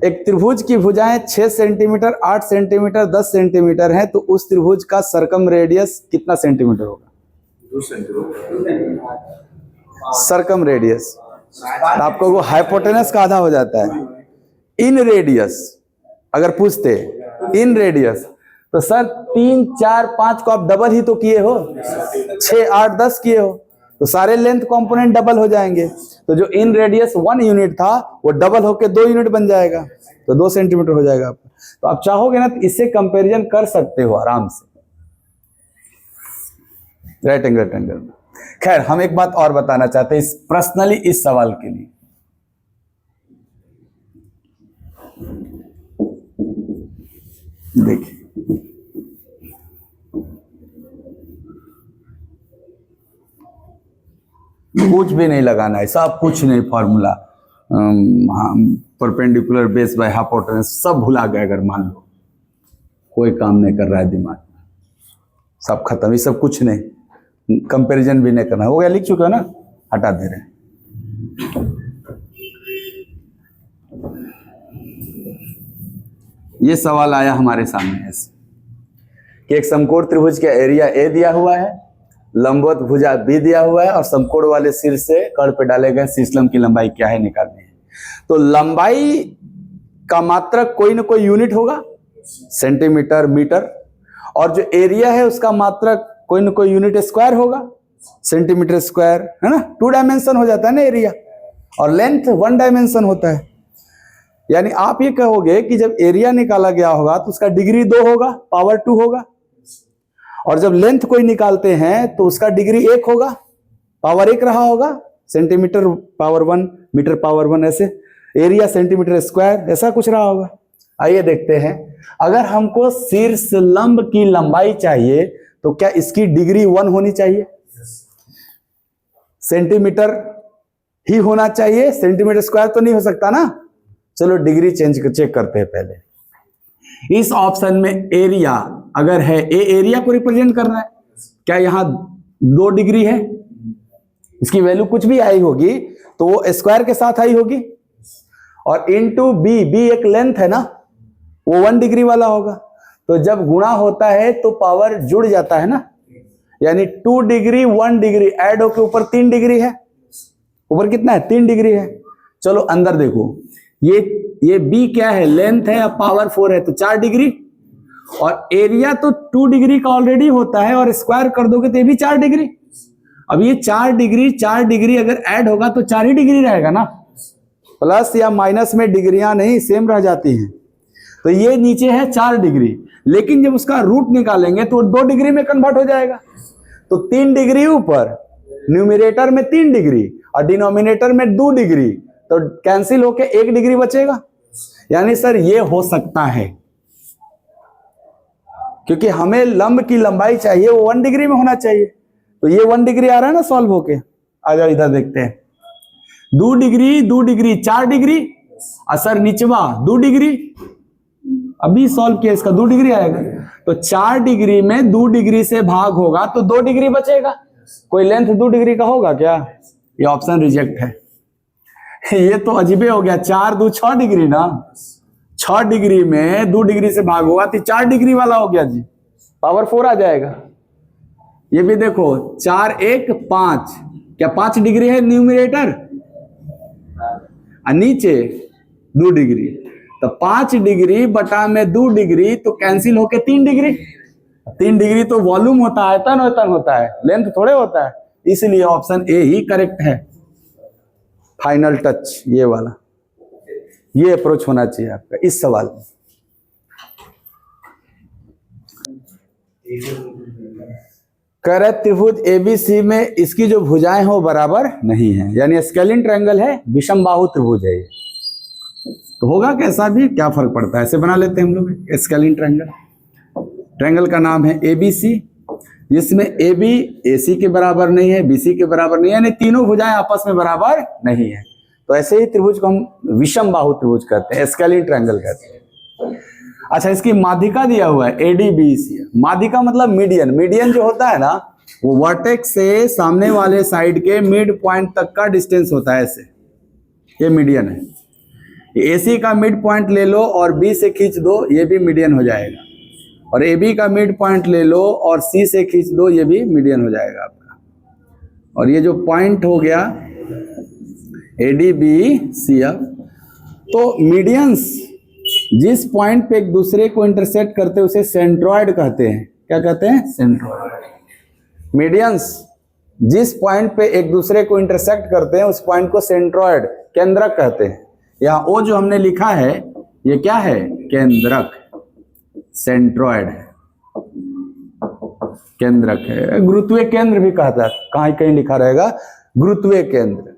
एक त्रिभुज की भुजाएं 6 सेंटीमीटर, 8 सेंटीमीटर, 10 सेंटीमीटर है, तो उस त्रिभुज का सर्कम रेडियस कितना सेंटीमीटर होगा? 2 सेंटीमीटर। सर्कम रेडियस, तो आपको वो हाइपोटेनस का आधा हो जाता है। इन रेडियस अगर पूछते इन रेडियस, तो सर 3, 4, 5 को आप डबल ही तो किए हो, 6, 8, 10 किए हो, तो सारे लेंथ कंपोनेंट डबल हो जाएंगे। तो जो इन रेडियस 1 यूनिट था वो डबल होके 2 यूनिट बन जाएगा, तो 2 सेंटीमीटर हो जाएगा आपका। तो आप चाहोगे ना तो इससे कंपैरिजन कर सकते हो आराम से, राइट एंगल ट्रायंगल में। खैर हम एक बात और बताना चाहते हैं इस पर्सनली इस सवाल के लिए। देखिए कुछ भी नहीं लगाना है, सब कुछ नहीं, formula perpendicular base by hypotenuse सब भुला गए। अगर मान लो कोई काम नहीं कर रहा है दिमाग, सब खत्म, ये सब कुछ नहीं, कंपैरिजन भी नहीं करना, हो गया, लिख चुके हो ना, हटा दे रहे हैं। ये सवाल आया हमारे सामने ऐसे कि एक समकोण त्रिभुज का एरिया ए दिया हुआ है, लंबवत भुजा बी दिया हुआ है, और समकोण वाले शीर्ष से कर्ण पे डाले गए शीर्षलंब की लंबाई क्या है निकालनी है। तो लंबाई का मात्रक कोई ना कोई यूनिट होगा, सेंटीमीटर, मीटर, और जो एरिया है उसका मात्रक कोई ना कोई यूनिट स्क्वायर होगा, सेंटीमीटर स्क्वायर, है ना। 2 डायमेंशन हो जाता है ना एरिया, और लेंथ 1 डायमेंशन होता है। यानी आप ये कहोगे कि जब एरिया निकाला गया होगा तो उसका डिग्री 2 होगा, पावर 2 होगा, और जब लेंथ कोई निकालते हैं तो उसका डिग्री 1 होगा, पावर 1 रहा होगा, सेंटीमीटर पावर 1, मीटर पावर 1, ऐसे एरिया सेंटीमीटर स्क्वायर ऐसा कुछ रहा होगा। आइए देखते हैं, अगर हमको शीर्ष लंब की लंबाई चाहिए तो क्या इसकी डिग्री 1 होनी चाहिए? सेंटीमीटर ही होना चाहिए, सेंटीमीटर स्क्वायर तो नहीं हो सकता ना। चलो डिग्री चेक करते हैं पहले। इस ऑप्शन में एरिया अगर है, ए एरिया को रिप्रेजेंट कर रहा है, क्या यहां 2 डिग्री है? इसकी वैल्यू कुछ भी आई होगी तो वो स्क्वायर के साथ आई होगी, और इनटू बी, बी एक लेंथ है ना, वो 1 डिग्री वाला होगा। तो जब गुणा होता है तो पावर जुड़ जाता है ना, यानी 2 डिग्री 1 डिग्री ऐड होकर ऊपर 3 डिग्री है। ऊपर कितना है? 3 डिग्री है। चलो अंदर देखो, ये बी क्या है? लेंथ है, अब पावर 4 है तो 4 डिग्री, और एरिया तो 2 डिग्री का ऑलरेडी होता है, और स्क्वायर कर दोगे तो ये भी 4 डिग्री। अब ये 4 डिग्री अगर ऐड होगा तो 4 ही डिग्री रहेगा ना, प्लस या माइनस में डिग्रियां नहीं सेम रह जाती हैं। तो ये नीचे है 4 डिग्री, लेकिन जब उसका रूट निकालेंगे तो 2 डिग्री में कन्वर्ट हो जाएगा। तो 3 डिग्री ऊपर, न्यूमरेटर में 3 डिग्री और डिनोमिनेटर में 2 डिग्री, तो कैंसिल होके 1 डिग्री बचेगा। यानी सर ये हो सकता है, क्योंकि हमें लंब की लंबाई चाहिए वो 1 डिग्री में होना चाहिए। तो ये 1 डिग्री आ रहा है ना सॉल्व होके। आ जाओ इधर देखते हैं, 2 डिग्री 4 डिग्री, और सर निचवा 2 डिग्री, अभी सॉल्व किया इसका 2 डिग्री आएगा। तो 4 डिग्री में 2 डिग्री से भाग होगा तो 2 डिग्री बचेगा। कोई लेंथ 2 डिग्री का होगा क्या? ये ऑप्शन रिजेक्ट है। ये तो अजीबे हो गया, 4 2 6 डिग्री ना, 6 डिग्री में 2 डिग्री से भाग होगा तो 4 डिग्री वाला हो गया जी, पावर 4 आ जाएगा। ये भी देखो 4 1 5, क्या 5 डिग्री है न्यूमरेटर, और नीचे 2 डिग्री, तो 5 डिग्री बटा में 2 डिग्री तो कैंसिल होके 3 डिग्री। 3 डिग्री तो वॉल्यूम होता है, तन होता है, लेंथ थोड़े होता है, इसलिए ऑप्शन ए ही करेक्ट है। फाइनल टच ये वाला, ये अप्रोच होना चाहिए आपका इस सवाल में। कह रहे त्रिभुज एबीसी में इसकी जो भुजाएं हो बराबर नहीं है, यानी स्केलिन ट्रायंगल है, विषम बाहु त्रिभुज है ये। तो होगा कैसा भी, क्या फर्क पड़ता है, ऐसे बना लेते हैं हम लोग स्केलिन ट्रायंगल। ट्रायंगल का नाम है एबीसी, जिसमें AB AC के बराबर नहीं है, BC के बराबर नहीं है, यानी तीनों भुजाएं आपस में बराबर नहीं है। तो ऐसे ही त्रिभुज को हम विषम बाहु त्रिभुज कहते हैं, स्केलिन ट्रायंगल कहते हैं। अच्छा, इसकी माध्यिका दिया हुआ है ADBC। माध्यिका मतलब मीडियन। मीडियन जो होता है ना, वो वर्टेक्स से सामने वाले साइड के मिड पॉइंट तक का डिस्टेंस होता है, ऐसे ये मीडियन है। AC का मिड पॉइंट ले लो और B से खींच दो, ये भी मीडियन हो जाएगा, और AB का मिड पॉइंट ले लो और C से खींच दो, ये भी मीडियन हो जाएगा आपका। और ये जो पॉइंट हो गया ADBCF, तो मीडियंस जिस पॉइंट पे एक दूसरे को इंटरसेक्ट करते हैं उसे सेंट्रॉइड कहते हैं। क्या कहते हैं? सेंट्रॉइड। मीडियंस जिस पॉइंट पे एक दूसरे को इंटरसेक्ट करते हैं उस पॉइंट को सेंट्रॉइड, केंद्रक कहते हैं। यहाँ ओ जो हमने लिखा है ये क्या है? केंद्रक, सेंट्रॉइड है, केंद्रक है। गुरुत्वीय केंद्र भी कहता है, कहीं कहीं लिखा रहेगा गुरुत्वीय केंद्र,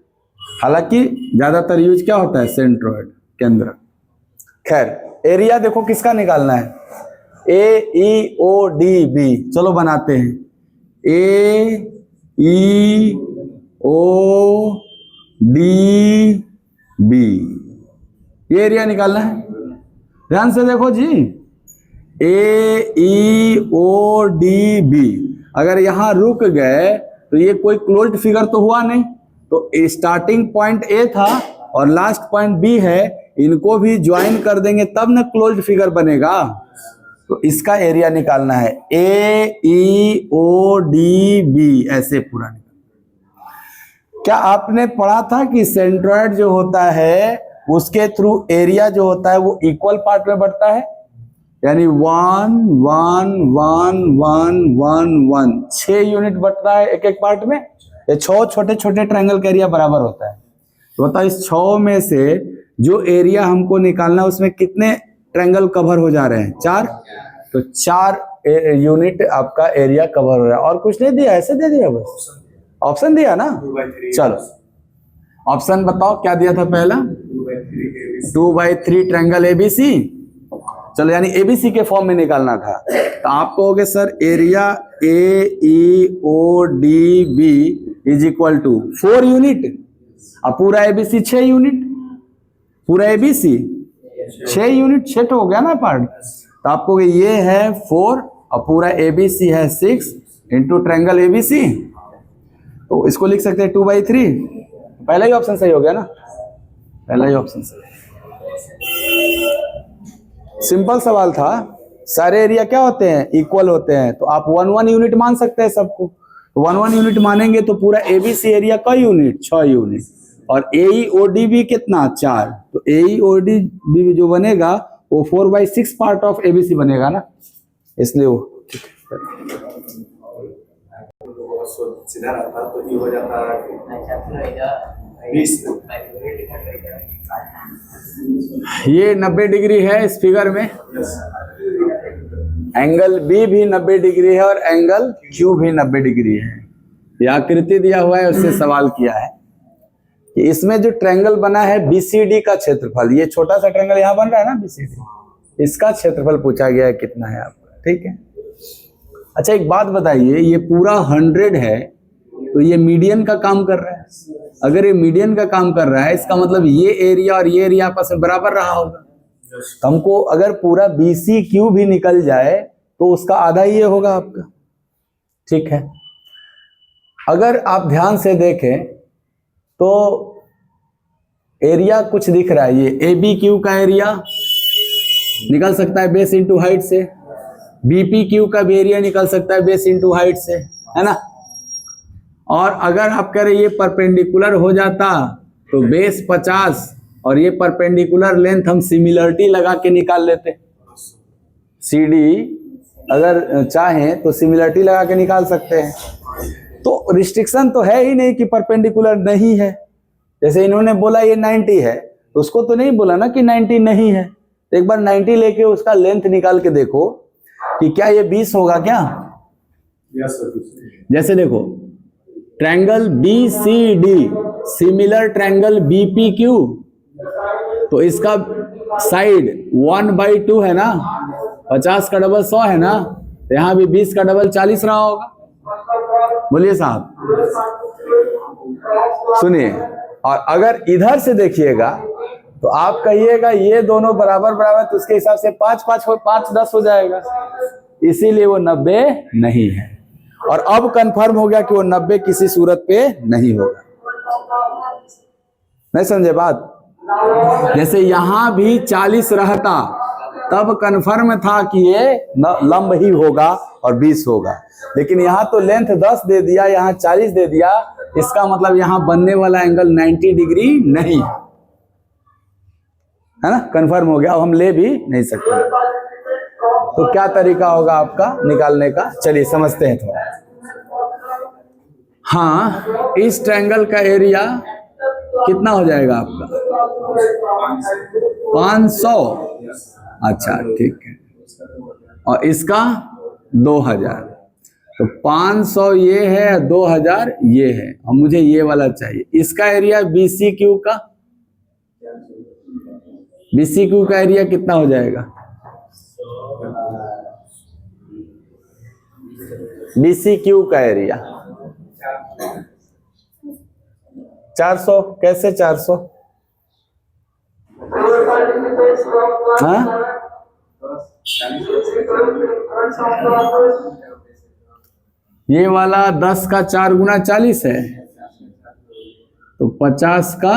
हालांकि ज्यादातर यूज क्या होता है? सेंट्रॉइड, केंद्रक। खैर, एरिया देखो किसका निकालना है? AEODB। चलो बनाते हैं, AEODB, ये एरिया निकालना है। ध्यान से देखो जी, AEODB। अगर यहां रुक गए तो ये कोई क्लोज्ड फिगर तो हुआ नहीं, तो स्टार्टिंग पॉइंट A था और लास्ट पॉइंट B है, इनको भी ज्वाइन कर देंगे तब ना क्लोज्ड फिगर बनेगा। तो इसका एरिया निकालना है AEODB, ऐसे पूरा निकालना। क्या आपने पढ़ा था कि सेंट्रॉइड जो होता है उसके थ्रू एरिया जो होता है वो इक्वल पार्ट में बढ़ता है, यानी 1 1 1 1 1 1 6 यूनिट बढ़ता है एक एक पार्ट में। ये 6 छोटे छोटे ट्रायंगल का एरिया बराबर होता है। तो बताओ इस 6 में से जो एरिया हमको निकालना है उसमें कितने ट्रायंगल कवर हो जा रहे हैं? 4। तो 4 यूनिट आपका एरिया कवर हो रहा है। और कुछ नहीं दिया, ऐसे दे दिया बस, ऑप्शन दिया ना। 2/3 चलो ऑप्शन बताओ क्या दिया था पहला, 2/3 2/3 ट्रायंगल एबीसी। चलो यानी एबीसी के फॉर्म में निकालना था, तो आप कहोगे sir area AEODB is equal to 4 unit. अब पूरा एबीसी 6 यूनिट, पूरा एबीसी 6 यूनिट, 6 हो गया ना पार्ट। तो आपको ये है 4 और पूरा एबीसी है 6 इंटू ट्रायंगल एबीसी। तो इसको लिख सकते हैं 2/3। पहला ही ऑप्शन सही हो गया ना, पहला ही ऑप्शन सही। सिंपल सवाल था। सारे एरिया क्या होते हैं, इक्वल होते हैं, तो आप 1 यूनिट मान सकते हैं सबको। 1 यूनिट मानेंगे तो पूरा एबीसी एरिया का यूनिट 6 यूनिट, और AEODB कितना 4। तो AEODB जो बनेगा वो 4/6 पार्ट ऑफ एबीसी बनेगा ना, इसलिए वो सीधा रहता तो ये हो जाता 20। ये 90 डिग्री है इस फिगर में, एंगल बी भी 90 डिग्री है और एंगल क्यू भी 90 डिग्री है। यह आकृति दिया हुआ है, उससे सवाल किया है कि इसमें जो ट्रायंगल बना है BCD का क्षेत्रफल, ये छोटा सा ट्रायंगल यहाँ बन रहा है ना BCD, इसका क्षेत्रफल पूछा गया है कितना है आपका। ठीक है, अच्छा एक बात बताइए, ये पूरा 100 है तो ये मीडियन का काम कर रहा है। अगर ये मीडियन का काम कर रहा है, इसका मतलब ये एरिया और ये एरिया आपस में बराबर रहा होगा। तो हमको अगर पूरा BCQ भी निकल जाए तो उसका आधा ये होगा आपका। ठीक है, अगर आप ध्यान से देखें तो एरिया कुछ दिख रहा है, ये ABQ का एरिया निकल सकता है बेस इंटू हाइट से, BPQ का भी एरिया निकल सकता है बेस इंटू हाइट से, है ना। और अगर आप कह रहे ये परपेंडिकुलर हो जाता तो बेस 50 और ये परपेंडिकुलर लेंथ हम सिमिलरिटी लगा के निकाल लेते। CD अगर चाहें तो सिमिलरिटी लगा के निकाल सकते हैं। तो रिस्ट्रिक्शन तो है ही नहीं कि परपेंडिकुलर नहीं है। जैसे इन्होंने बोला ये 90 है, तो उसको तो नहीं बोला ना कि 90 नहीं है। तो एक बार 90 लेके उसका लेंथ निकाल के देखो कि क्या ये 20 होगा क्या। जैसे देखो triangle BCD similar triangle BPQ, तो इसका साइड 1/2 है ना, 50 का डबल 100 है ना, तो यहाँ भी 20 का डबल 40 रहा होगा। बोलिए साहब, सुनिए। और अगर इधर से देखिएगा तो आप कहिएगा ये दोनों बराबर बराबर, तो उसके हिसाब से 5-10 हो जाएगा, इसीलिए वो 90 नहीं है। और अब कंफर्म हो गया कि वो 90 किसी सूरत पे नहीं होगा। नहीं समझे बात। जैसे यहां भी 40 रहता तब कंफर्म था कि ये लंब ही होगा और 20 होगा, लेकिन यहां तो लेंथ 10 दे दिया, यहां 40 दे दिया, इसका मतलब यहां बनने वाला एंगल 90 डिग्री नहीं है ना। कंफर्म हो गया, अब हम ले भी नहीं सकते। तो क्या तरीका होगा आपका निकालने का, चलिए समझते हैं थोड़ा। हाँ, इस ट्रायंगल का एरिया कितना हो जाएगा आपका 500। अच्छा ठीक है, और इसका 2000। तो 500 ये है, 2000 ये है, और मुझे ये वाला चाहिए। इसका एरिया BCQ का, BCQ का एरिया कितना हो जाएगा, BCQ का एरिया 400। कैसे 400? हाँ, ये वाला 10 का 4 गुना 40 है, तो 50 का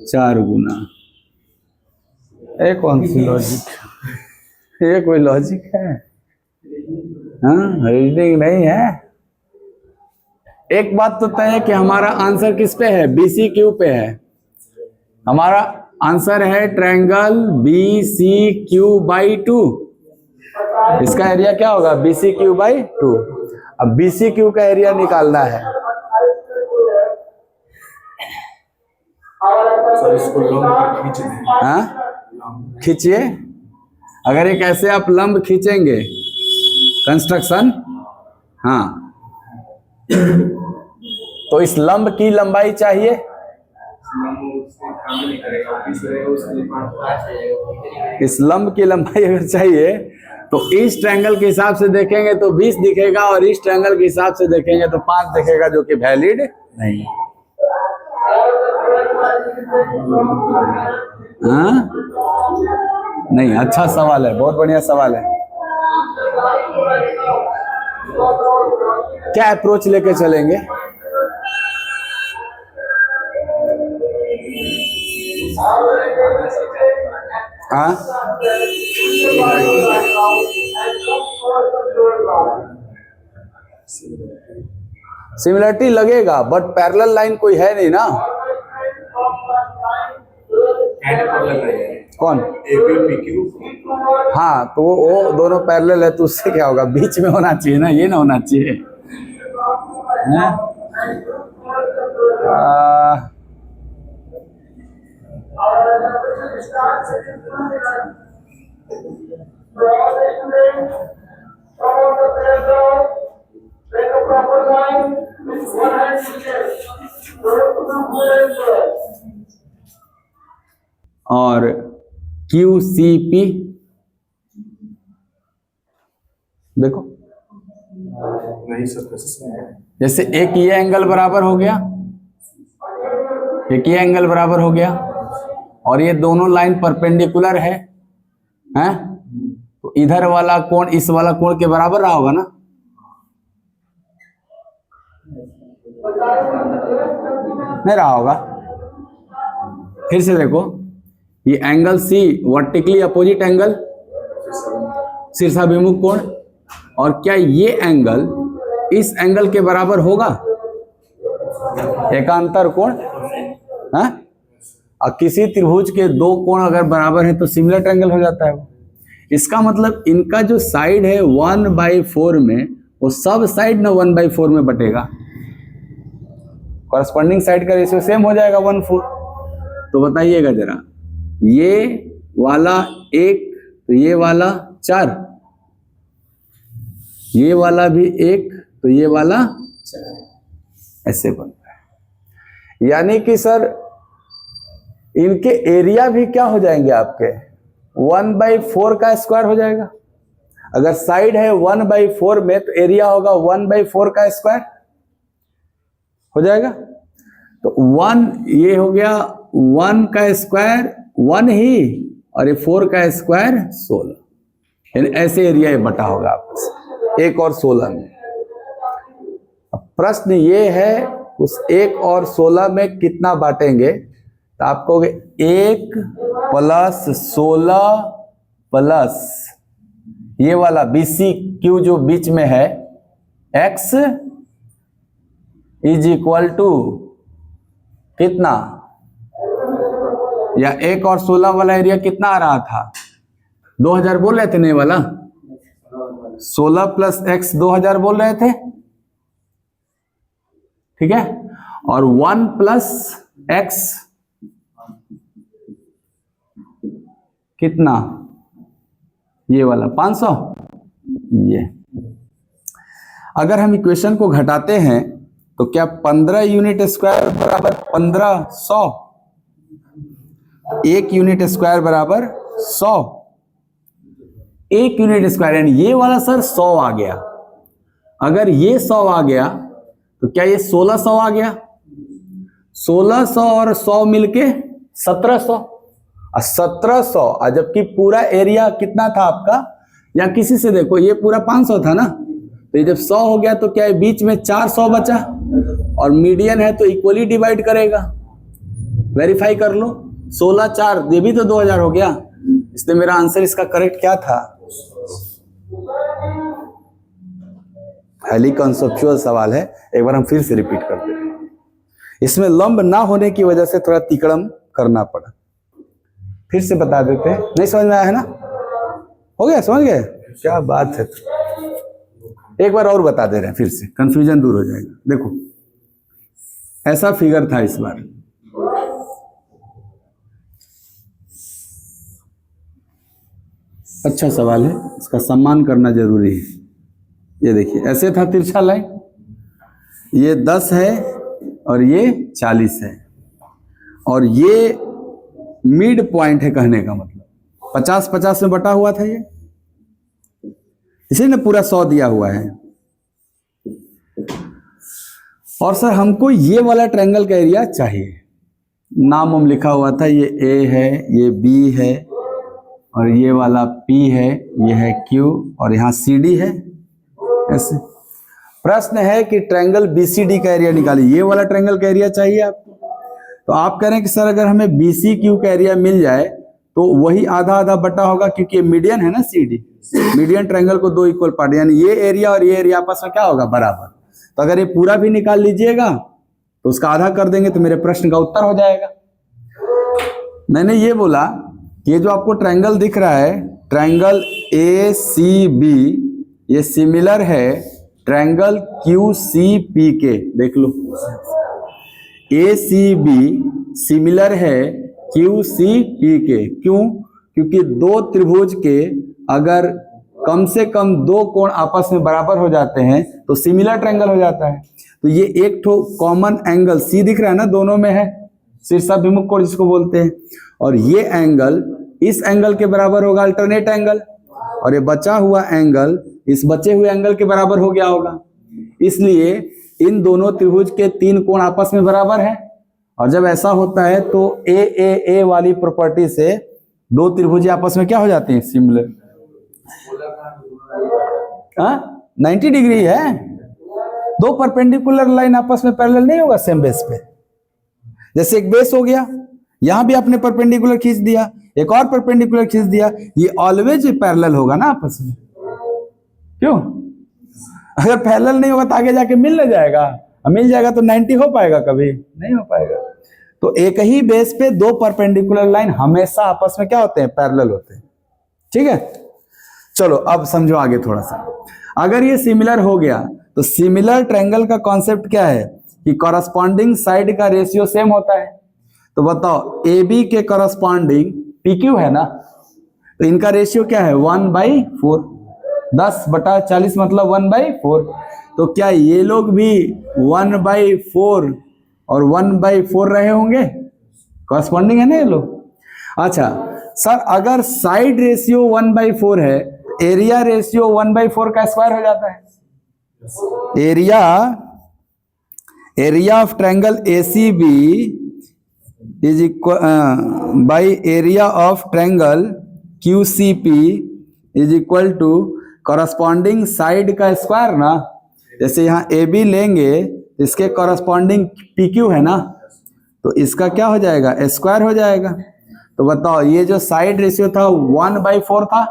4 गुना। ये कौन सी लॉजिक, ये कोई लॉजिक है? हाँ, रीडिंग नहीं है। एक बात तो तय है कि हमारा आंसर किस पे है, BCQ पे है। हमारा आंसर है ट्रायंगल BCQ/2। इसका एरिया क्या होगा, BCQ/2। अब BCQ का एरिया निकालना है। सर इसको लंब खींच दें। हाँ, खींचिए। अगर एक ऐसे आप लंब खींचेंगे कंस्ट्रक्शन। हाँ, तो इस लंब की लंबाई चाहिए, इस लंब की लंबाई अगर चाहिए तो इस ट्रायंगल के हिसाब से देखेंगे तो 20 दिखेगा, और इस ट्रायंगल के हिसाब से देखेंगे तो 5 दिखेगा, जो कि वैलिड नहीं। हाँ नहीं, अच्छा सवाल है, बहुत बढ़िया सवाल है। क्या अप्रोच लेके चलेंगे? हाँ, सिमिलरिटी लगेगा, बट पैरेलल लाइन कोई है नहीं ना। कौन? हाँ, तो वो दोनों पैरेलल है, तो उससे क्या होगा, बीच में होना चाहिए ना, ये ना होना चाहिए। और QCP देखो, नहीं सर, जैसे एक ये एंगल बराबर हो गया, एक ये एंगल बराबर हो गया, और ये दोनों लाइन परपेंडिकुलर है, हैं? तो इधर वाला कोण इस वाला कोण के बराबर रहा होगा ना। नहीं रहा होगा। फिर से देखो, ये angle C vertically opposite angle, शीर्षाभिमुख कोण, और क्या ये एंगल इस एंगल के बराबर होगा, एकांतर कोण? हाँ, और किसी त्रिभुज के दो कोण अगर बराबर है तो सिमिलर ट्रायंगल हो जाता है वो। इसका मतलब इनका जो साइड है 1/4 में, वो सब साइड ना 1/4 में बटेगा, कॉरस्पॉन्डिंग साइड का रेशियो सेम हो जाएगा 1/4। तो बताइएगा जरा, ये वाला 1 तो ये वाला 4, ये वाला भी 1 तो ये वाला 4, ऐसे बनता है। यानी कि सर इनके एरिया भी क्या हो जाएंगे आपके, 1/4 का स्क्वायर हो जाएगा। अगर साइड है 1/4 में तो एरिया होगा 1/4 का स्क्वायर हो जाएगा। तो 1 ये हो गया 1 का स्क्वायर 1 ही, और ये 4 का स्क्वायर 16, यानी ऐसे एरिया ये बटा होगा आपस 1 और 16 में। अब प्रश्न ये है उस 1 और 16 में कितना बांटेंगे, तो आप कहोगे 1 + 16 प्लस ये वाला BCQ जो बीच में है x = कितना, या 1 और 16 वाला एरिया कितना आ रहा था, 2000 बोल रहे थे नहीं वाला, 16 + x 2000 बोल रहे थे, ठीक है, और 1 + x कितना, ये वाला 500। ये अगर हम इक्वेशन को घटाते हैं तो क्या 15 यूनिट स्क्वायर बराबर 1500, 1 यूनिट स्क्वायर बराबर 100, 1 यूनिट स्क्वायर, यानी ये वाला सर 100 आ गया। अगर ये 100 आ गया तो क्या ये 1600 आ गया, 1600 और 100 मिलके 1700, और 1700, जबकि पूरा एरिया कितना था आपका, या किसी से देखो ये पूरा 500 था ना, तो ये जब 100 हो गया तो क्या है बीच में 400 बचा, और मीडियन है तो इक्वली डिवाइड करेगा। वेरीफाई कर लो, 16 4 ये भी तो 2000 हो गया, इसलिए मेरा आंसर इसका करेक्ट क्या था। हाईली कॉन्सेप्चुअल सवाल है, एक बार हम फिर से रिपीट करते हैं। इसमें लंब ना होने की वजह से थोड़ा तिकड़म करना पड़ा, फिर से बता देते हैं। नहीं समझ में आया है ना, हो गया, समझ गए, क्या बात है। एक बार और बता दे रहे हैं, फिर से कंफ्यूजन दूर हो जाएगा। देखो ऐसा फिगर था इस बार, अच्छा सवाल है, इसका सम्मान करना जरूरी है। ये देखिए ऐसे था तिरछा लाइन, ये 10 है और ये 40 है, और ये मिड पॉइंट है, कहने का मतलब 50-50 में बटा हुआ था ये, इसीलिए पूरा 100 दिया हुआ है। और सर हमको ये वाला ट्रायंगल का एरिया चाहिए, नाम हम लिखा हुआ था, ये ए है, ये बी है, और ये वाला पी है, ये है क्यू, और यहाँ सी डी है। ऐसे प्रश्न है कि ट्रायंगल बीसीडी का एरिया निकालिए, ये वाला ट्रायंगल का एरिया चाहिए आपको। तो आप कह रहे हैं कि सर अगर हमें बीसी क्यू का एरिया मिल जाए तो वही आधा आधा बटा होगा, क्योंकि मीडियन है ना सीडी, मीडियन ट्रायंगल को 2 इक्वल पार्ट, यानी ये एरिया और ये एरिया आपस में क्या होगा, बराबर। तो अगर ये पूरा भी निकाल लीजिएगा तो उसका आधा कर देंगे तो मेरे प्रश्न का उत्तर हो जाएगा। मैंने ये बोला कि ये जो आपको ट्रायंगल दिख रहा है, ट्रायंगल ए सी बी, ये सिमिलर है ट्रायंगल क्यू सी पी के, देख लो ए सी बी सिमिलर है क्यू सी पी के। क्यों? क्योंकि दो त्रिभुज के अगर कम से कम 2 कोण आपस में बराबर हो जाते हैं तो सिमिलर ट्रायंगल हो जाता है। तो ये एक ठो कॉमन एंगल सी दिख रहा है ना, दोनों में है, शीर्षाभिमुख कोण जिसको बोलते हैं, और ये एंगल इस एंगल के बराबर होगा, अल्टरनेट एंगल, और ये बचा हुआ एंगल इस बचे हुए एंगल के बराबर हो गया होगा। इसलिए इन दोनों त्रिभुज के 3 कोण आपस में बराबर है, और जब ऐसा होता है तो ए वाली प्रॉपर्टी से 2 त्रिभुज आपस में क्या हो जाते हैं, सिमिलर। 90 डिग्री है, 2 परपेंडिकुलर लाइन आपस में पैरेलल नहीं होगा सेम बेस पे। जैसे एक बेस हो गया, यहां भी आपने परपेंडिकुलर खींच दिया, एक और परपेंडिकुलर खींच दिया, ये ऑलवेज पैरेलल होगा ना आपस में। क्यों? अगर पैरेलल नहीं होगा तो आगे जाके मिल न जाएगा, मिल जाएगा तो 90 हो पाएगा, कभी नहीं हो पाएगा। तो एक ही बेस पे 2 परपेंडिकुलर लाइन हमेशा आपस में क्या होते हैं, पैरेलल होते हैं। ठीक है, चलो अब समझो आगे थोड़ा सा। अगर ये सिमिलर हो गया तो सिमिलर ट्रायंगल का कॉन्सेप्ट क्या है कि कॉरस्पॉन्डिंग साइड का रेशियो सेम होता है। तो बताओ ए बी के कॉरस्पॉन्डिंग पी क्यू है ना, तो इनका रेशियो क्या है, 1/4, 10/40 मतलब 1/4। तो क्या ये लोग भी 1/4 और 1/4 रहे होंगे, कॉरस्पॉन्डिंग है ना ये लोग। अच्छा सर, अगर साइड रेशियो 1/4 है, एरिया रेशियो 1/4 का स्क्वायर हो जाता है। Area of triangle ACB is equal by area of triangle QCP is equal to corresponding side का स्क्वायर ना। जैसे यहाँ AB लेंगे, इसके कॉरस्पॉन्डिंग PQ है ना, तो इसका क्या हो जाएगा, स्क्वायर हो जाएगा। तो बताओ ये जो साइड रेशियो था 1/4 था,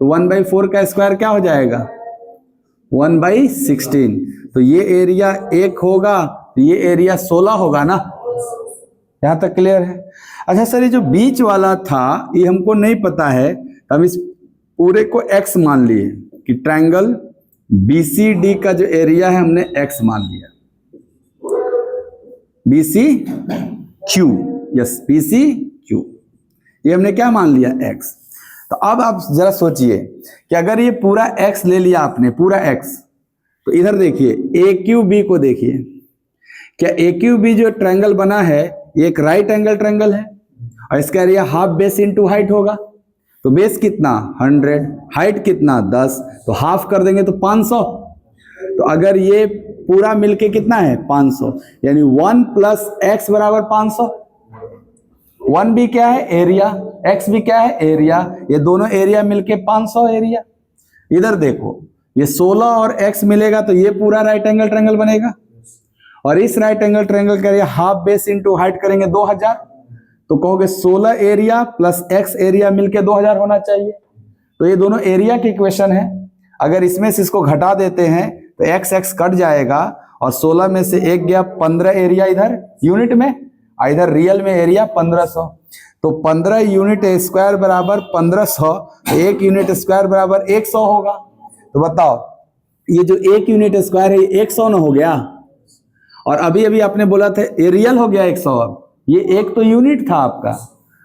तो 1/4 का स्क्वायर क्या हो जाएगा, 1/16। तो ये एरिया 1 होगा, तो ये एरिया 16 होगा ना। यहां तक क्लियर है? अच्छा सर, ये जो बीच वाला था ये हमको नहीं पता है, तो हम इस पूरे को x मान लिए कि ट्रायंगल BCD का जो एरिया है हमने x मान लिया, BCQ, यस BCQ, ये हमने क्या मान लिया, x। तो अब आप जरा सोचिए कि अगर ये पूरा x ले लिया आपने, पूरा x, तो इधर देखिए AQB को देखिए, क्या AQB जो ट्रायंगल बना है ये एक राइट एंगल ट्रायंगल है, और इसका area half base into height होगा। तो बेस कितना 100, हाइट कितना 10, तो हाफ कर देंगे तो 500। तो अगर ये पूरा मिलके कितना है 500, यानी 1 + x बराबर 500। 1 भी क्या है, एरिया, x भी क्या है, एरिया, ये दोनों एरिया मिलके 500 एरिया। इधर देखो ये 16 और x मिलेगा तो ये पूरा राइट एंगल ट्रायंगल बनेगा, और इस राइट एंगल ट्रायंगल का area half base into height करेंगे 2000, तो कहोगे 16 एरिया प्लस x एरिया मिलके 2000 होना चाहिए। तो ये दोनों एरिया की इक्वेशन है। अगर इसमें से इसको घटा देते हैं तो x कट जाएगा, और 16 में से 1 गया, 15 एरिया इधर यूनिट में, इधर रियल में एरिया 1500। तो 15 यूनिट स्क्वायर बराबर 1500, 1 यूनिट स्क्वायर बराबर 100 होगा। तो बताओ ये जो 1 यूनिट स्क्वायर है 100 न हो गया, और अभी अभी आपने बोला था ये रियल हो गया 100। अब ये एक तो यूनिट था आपका,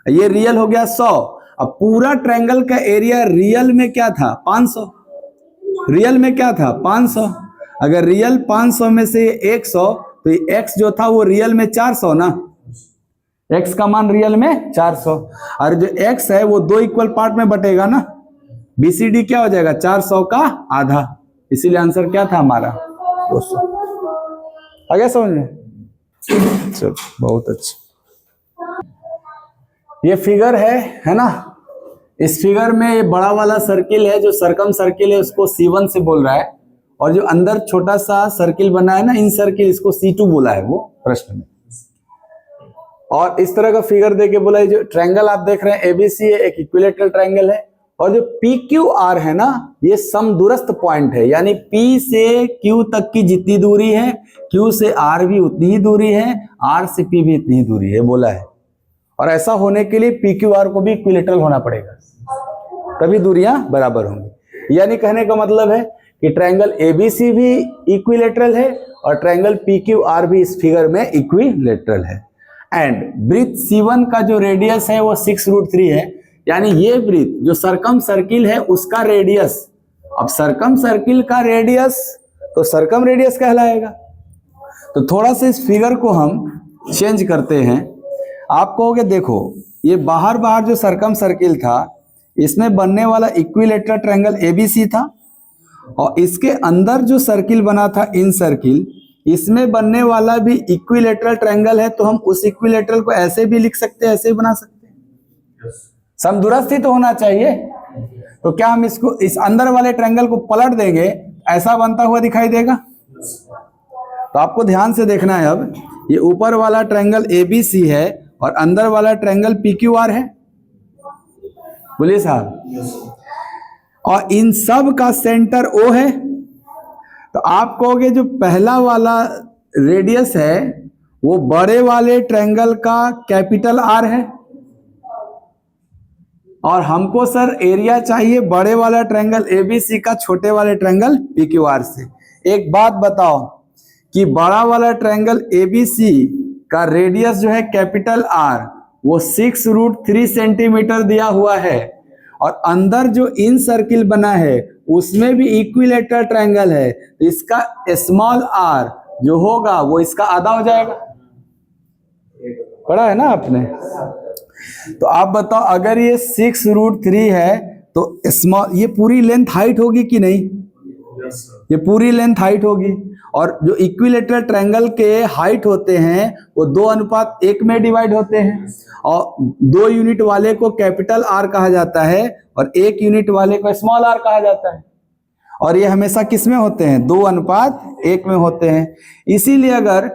ये रियल हो गया 100। अब पूरा ट्रायंगल का एरिया रियल में क्या था 500, रियल में क्या था 500, अगर रियल 500 में से 100 तो ये x जो था वो रियल में 400 ना, x का मान रियल में 400 और जो x है वो 2 इक्वल पार्ट में बटेगा ना, BCD क्या हो जाएगा 400 का आधा, इसीलिए आंसर क्या था हमारा 200। आ गया समझ में? चलो बहुत अच्छा। ये फिगर है ना, इस फिगर में ये बड़ा वाला सर्किल है जो सरकम सर्किल है उसको C1 से बोल रहा है, और जो अंदर छोटा सा सर्किल बना है ना इन सर्किल, इसको C2 बोला है वो प्रश्न में। और इस तरह का फिगर देके बोला है जो ट्रायंगल आप देख रहे हैं ABC है, एक इक्विलेटरल ट्रायंगल है, और जो PQR है ना ये समदूरस्थ पॉइंट है, यानी P से Q तक की जितनी दूरी है Q से R भी उतनी ही दूरी है, R से P भी इतनी ही दूरी है बोला है। और ऐसा होने के लिए PQR को भी इक्विलेटरल होना पड़ेगा, तभी दूरियां बराबर होंगी। यानी कहने का मतलब है कि ट्रायंगल ABC भी इक्विलेटरल है और ट्रायंगल PQR भी इस फिगर में इक्विलेटरल है। एंड ब्रीथ C1 का जो रेडियस है वो 6√3 है, यानी ये ब्रीथ जो सरकम सर्किल है उसका रेडियस, अब सरकम सर्किल का रेडियस तो सरकम रेडियस कहलाएगा। तो थोड़ा सा इस फिगर को हम चेंज करते हैं। आप कहोगे देखो ये बाहर बाहर जो सरकम सर्किल था इसमें बनने वाला इक्विलेटरल ट्रायंगल ABC था, और इसके अंदर जो सर्किल बना था इन सर्किल, इसमें बनने वाला भी इक्विलेटरल ट्रायंगल है, तो हम उस इक्विलेटरल को ऐसे भी लिख सकते हैं, ऐसे भी बना सकते हैं। समदूरस्थ ही तो होना चाहिए, तो क्या हम इसको इस अंदर वाले ट्रायंगल को पलट देंगे, ऐसा बनता हुआ दिखाई देगा? तो आपको ध्यान से देखना है। अब ये ऊपर वाला ट्रायंगल ABC है और अंदर वाला ट्रायंगल PQR है, बोलिए साहब, और इन सब का सेंटर O है। तो आप कहोगे जो पहला वाला रेडियस है वो बड़े वाले ट्रायंगल का कैपिटल R है, और हमको सर एरिया चाहिए बड़े वाला ट्रायंगल ABC का छोटे वाले ट्रायंगल PQR से। एक बात बताओ कि बड़ा वाला ट्रायंगल ABC का रेडियस जो है कैपिटल R वो 6√3 सेंटीमीटर दिया हुआ है, और अंदर जो इन सर्किल बना है उसमें भी इक्विलेटरल ट्रायंगल है, तो इसका स्मॉल r जो होगा वो इसका आधा हो जाएगा। पढ़ा है ना आपने? तो आप बताओ अगर ये 6√3 है तो स्मॉल, ये पूरी लेंथ हाइट होगी कि नहीं? ये पूरी लेंथ हाइट होगी, और जो इक्विलेटरल ट्रायंगल के हाइट होते हैं वो 2:1 में डिवाइड होते हैं, और 2 यूनिट वाले को कैपिटल R कहा जाता है और 1 यूनिट वाले को स्मॉल r कहा जाता है, और ये हमेशा किस में होते हैं? 2:1 में होते हैं। इसीलिए अगर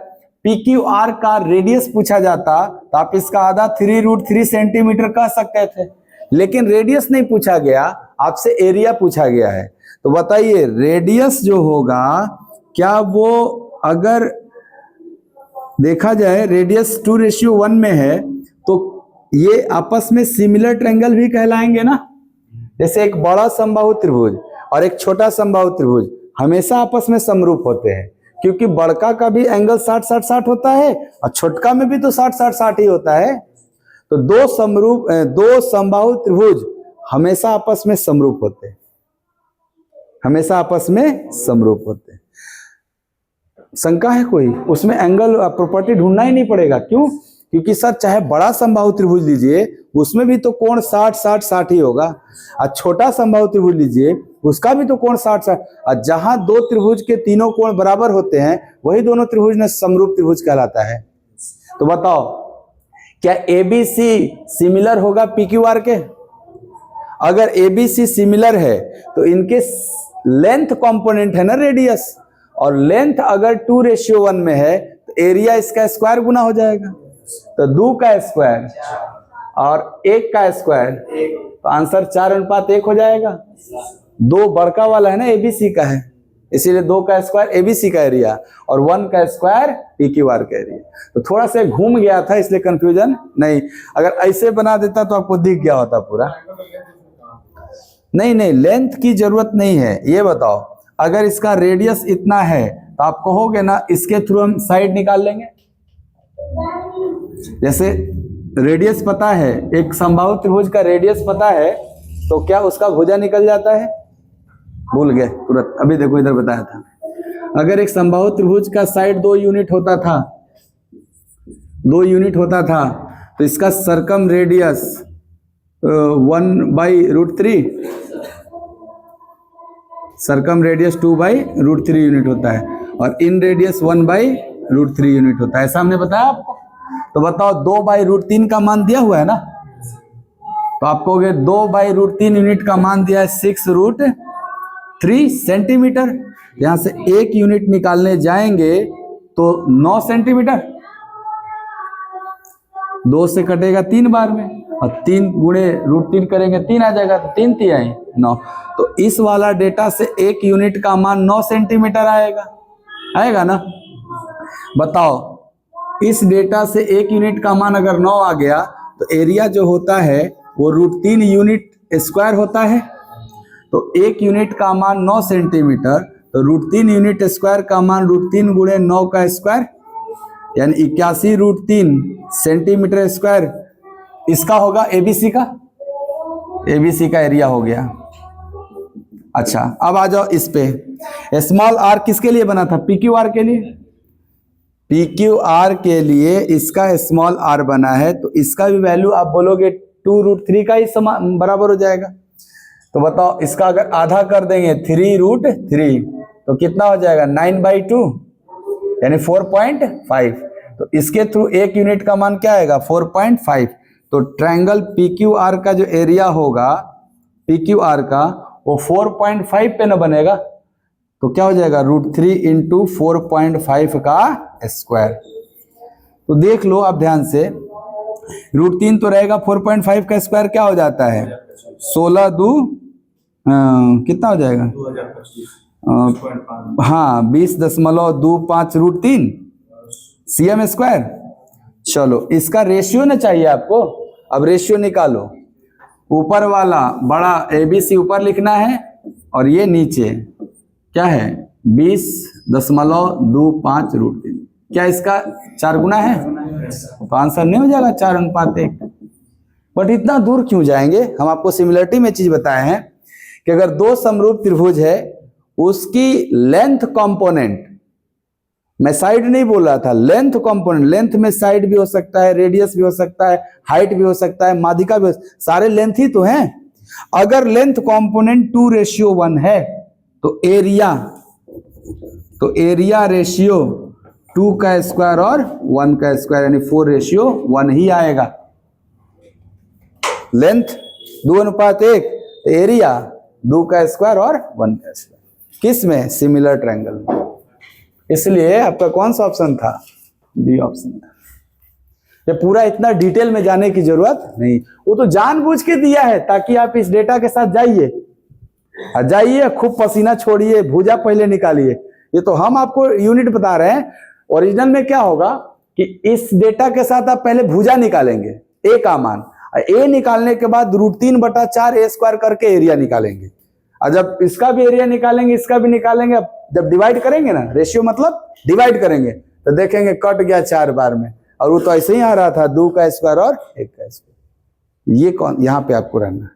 PQR का रेडियस पूछा जाता तो आप इसका आधा 3√3 सेंटीमीटर कह सकते थे, लेकिन रेडियस नहीं पूछा गया, आपसे एरिया पूछा गया है। तो बताइए रेडियस जो होगा क्या वो, अगर देखा जाए रेडियस 2:1 में है तो ये आपस में सिमिलर ट्रायंगल भी कहलाएंगे ना। जैसे एक बड़ा समबाहु त्रिभुज और एक छोटा समबाहु त्रिभुज हमेशा आपस में समरूप होते हैं, क्योंकि बड़का का भी एंगल 60-60-60 होता है और छोटका में भी तो 60-60-60 ही होता है। तो दो समबाहु त्रिभुज हमेशा आपस में समरूप होते हैं, हमेशा आपस में समरूप होते हैं। शंका है कोई? उसमें एंगल प्रॉपर्टी ढूंढना ही नहीं पड़ेगा। क्यों? क्योंकि सर चाहे बड़ा समबाहु त्रिभुज लीजिए उसमें भी तो कोण 60-60-60 ही होगा, और छोटा समबाहु त्रिभुज लीजिए उसका भी तो कोण 60-60, और जहां दो त्रिभुज के तीनों कोण बराबर होते हैं वही दोनों त्रिभुज में समरूप त्रिभुज कहलाता है। तो बताओ क्या ABC सिमिलर होगा PQR के? अगर ABC सिमिलर है तो इनके लेंथ कंपोनेंट है ना रेडियस, और लेंथ अगर 2:1 में है तो एरिया इसका स्क्वायर गुना हो जाएगा, तो 2 का स्क्वायर और 1 का स्क्वायर, तो आंसर 4:1 हो जाएगा। 2 बड़का वाला है ना ABC का है, इसीलिए 2 का स्क्वायर ABC का एरिया और 1 का स्क्वायर PQR का एरिया। तो थोड़ा सा घूम गया था इसलिए कंफ्यूजन नहीं, अगर ऐसे बना देता तो आपको दिख गया होता पूरा। नहीं लेंथ की जरूरत नहीं है। ये बताओ अगर इसका रेडियस इतना है तो आप कहोगे ना इसके थ्रू हम साइड निकाल लेंगे। जैसे रेडियस पता है, एक समबाहु त्रिभुज का रेडियस पता है, तो क्या उसका भुजा निकल जाता है? भूल गए तुरंत, अभी देखो इधर बताया था। अगर एक समबाहु त्रिभुज का साइड 2 यूनिट होता था, 2 यूनिट होता था, तो इसका circum radius 1/√3, circum radius 2/√3 unit होता है, और इन रेडियस 1/√3 यूनिट होता है। ऐसा हमने बताया आपको। तो बताओ 2/√3 का मान दिया हुआ है ना, तो आपको 2/√3 यूनिट का मान दिया है 6√3 सेंटीमीटर। यहां से 1 यूनिट निकालने जाएंगे तो 9 सेंटीमीटर, 2 से कटेगा 3 बार में, और 3 गुणे √3 करेंगे 3 आ जाएगा, तो 3 3 9। तो इस वाला डेटा से 1 यूनिट का मान 9 सेंटीमीटर आएगा, आएगा ना। बताओ इस डेटा से 1 यूनिट का मान अगर 9 आ गया तो एरिया जो होता है वो √3 यूनिट स्क्वायर होता है। तो 1 यूनिट का मान 9 सेंटीमीटर, तो √3 यूनिट स्क्वायर का मान √3 गुणे 9 का स्क्वायर, यानी 81√3 सेंटीमीटर स्क्वायर इसका होगा एबीसी का, एबीसी का एरिया हो गया। अच्छा अब आ जाओ इस पे। स्मॉल आर किसके लिए बना था? पीक्यू आर के लिए। पीक्यू आर के लिए इसका स्मॉल आर बना है, तो इसका भी वैल्यू आप बोलोगे 2√3 का ही बराबर हो जाएगा। तो बताओ इसका अगर आधा कर देंगे 3√3 तो कितना हो जाएगा? 9/2 यानी 4.5। तो इसके थ्रू 1 यूनिट का मान क्या आएगा? 4.5। तो ट्रायंगल PQR का जो एरिया होगा PQR का वो 4.5 पे ना बनेगा, तो क्या हो जाएगा? √3 × 4.5 का स्क्वायर। तो देख लो आप ध्यान से, √3 तो रहेगा, 4.5 का स्क्वायर क्या हो जाता है? 16 2 कितना हो जाएगा? 2025 हाँ 20.25 √3 cm स्क्वायर। चलो इसका रेशियो ना चाहिए आपको, अब रेशियो निकालो। ऊपर वाला बड़ा ABC ऊपर लिखना है और ये नीचे क्या है? 20.25 √3। क्या इसका 4 गुना है? तो आंसर नहीं हो जाएगा 4:1। बट इतना दूर क्यों जाएंगे? हम आपको सिमिलरिटी में चीज बताए हैं कि अगर 2 समरूप त्रिभुज है, उसकी लेंथ कंपोनेंट, मैं साइड नहीं बोल रहा था, लेंथ कंपोनेंट, लेंथ में साइड भी हो सकता है, रेडियस भी हो सकता है, हाइट भी हो सकता है, माध्यिका भी हो, सारे लेंथ ही तो हैं। अगर लेंथ कंपोनेंट 2:1 है तो एरिया रेशियो 2 का स्क्वायर और 1 का स्क्वायर यानी 4:1 ही आएगा। लेंथ 2:1, एरिया 2 का स्क्वायर और 1 का स्क्वायर। किस में? सिमिलर ट्रायंगल में। इसलिए आपका कौन सा ऑप्शन था? बी ऑप्शन था। ये पूरा इतना डिटेल में जाने की जरूरत नहीं, वो तो जानबूझ के दिया है ताकि आप इस डेटा के साथ जाइए, खूब पसीना छोड़िए, भुजा पहले निकालिए। ये तो हम आपको यूनिट बता रहे हैं। ओरिजिनल में क्या होगा कि इस डेटा के साथ आप पहले भुजा निकालेंगे, ए का मान, ए निकालने के बाद √3/4 a² करके एरिया निकालेंगे। और जब इसका भी एरिया निकालेंगे, इसका भी निकालेंगे, जब डिवाइड करेंगे ना, रेशियो मतलब डिवाइड करेंगे, तो देखेंगे कट गया 4 बार में, और वो तो ऐसे ही आ रहा था 2 का स्क्वायर और 1 का स्क्वायर। ये कौन, यहां पे आपको रहना है।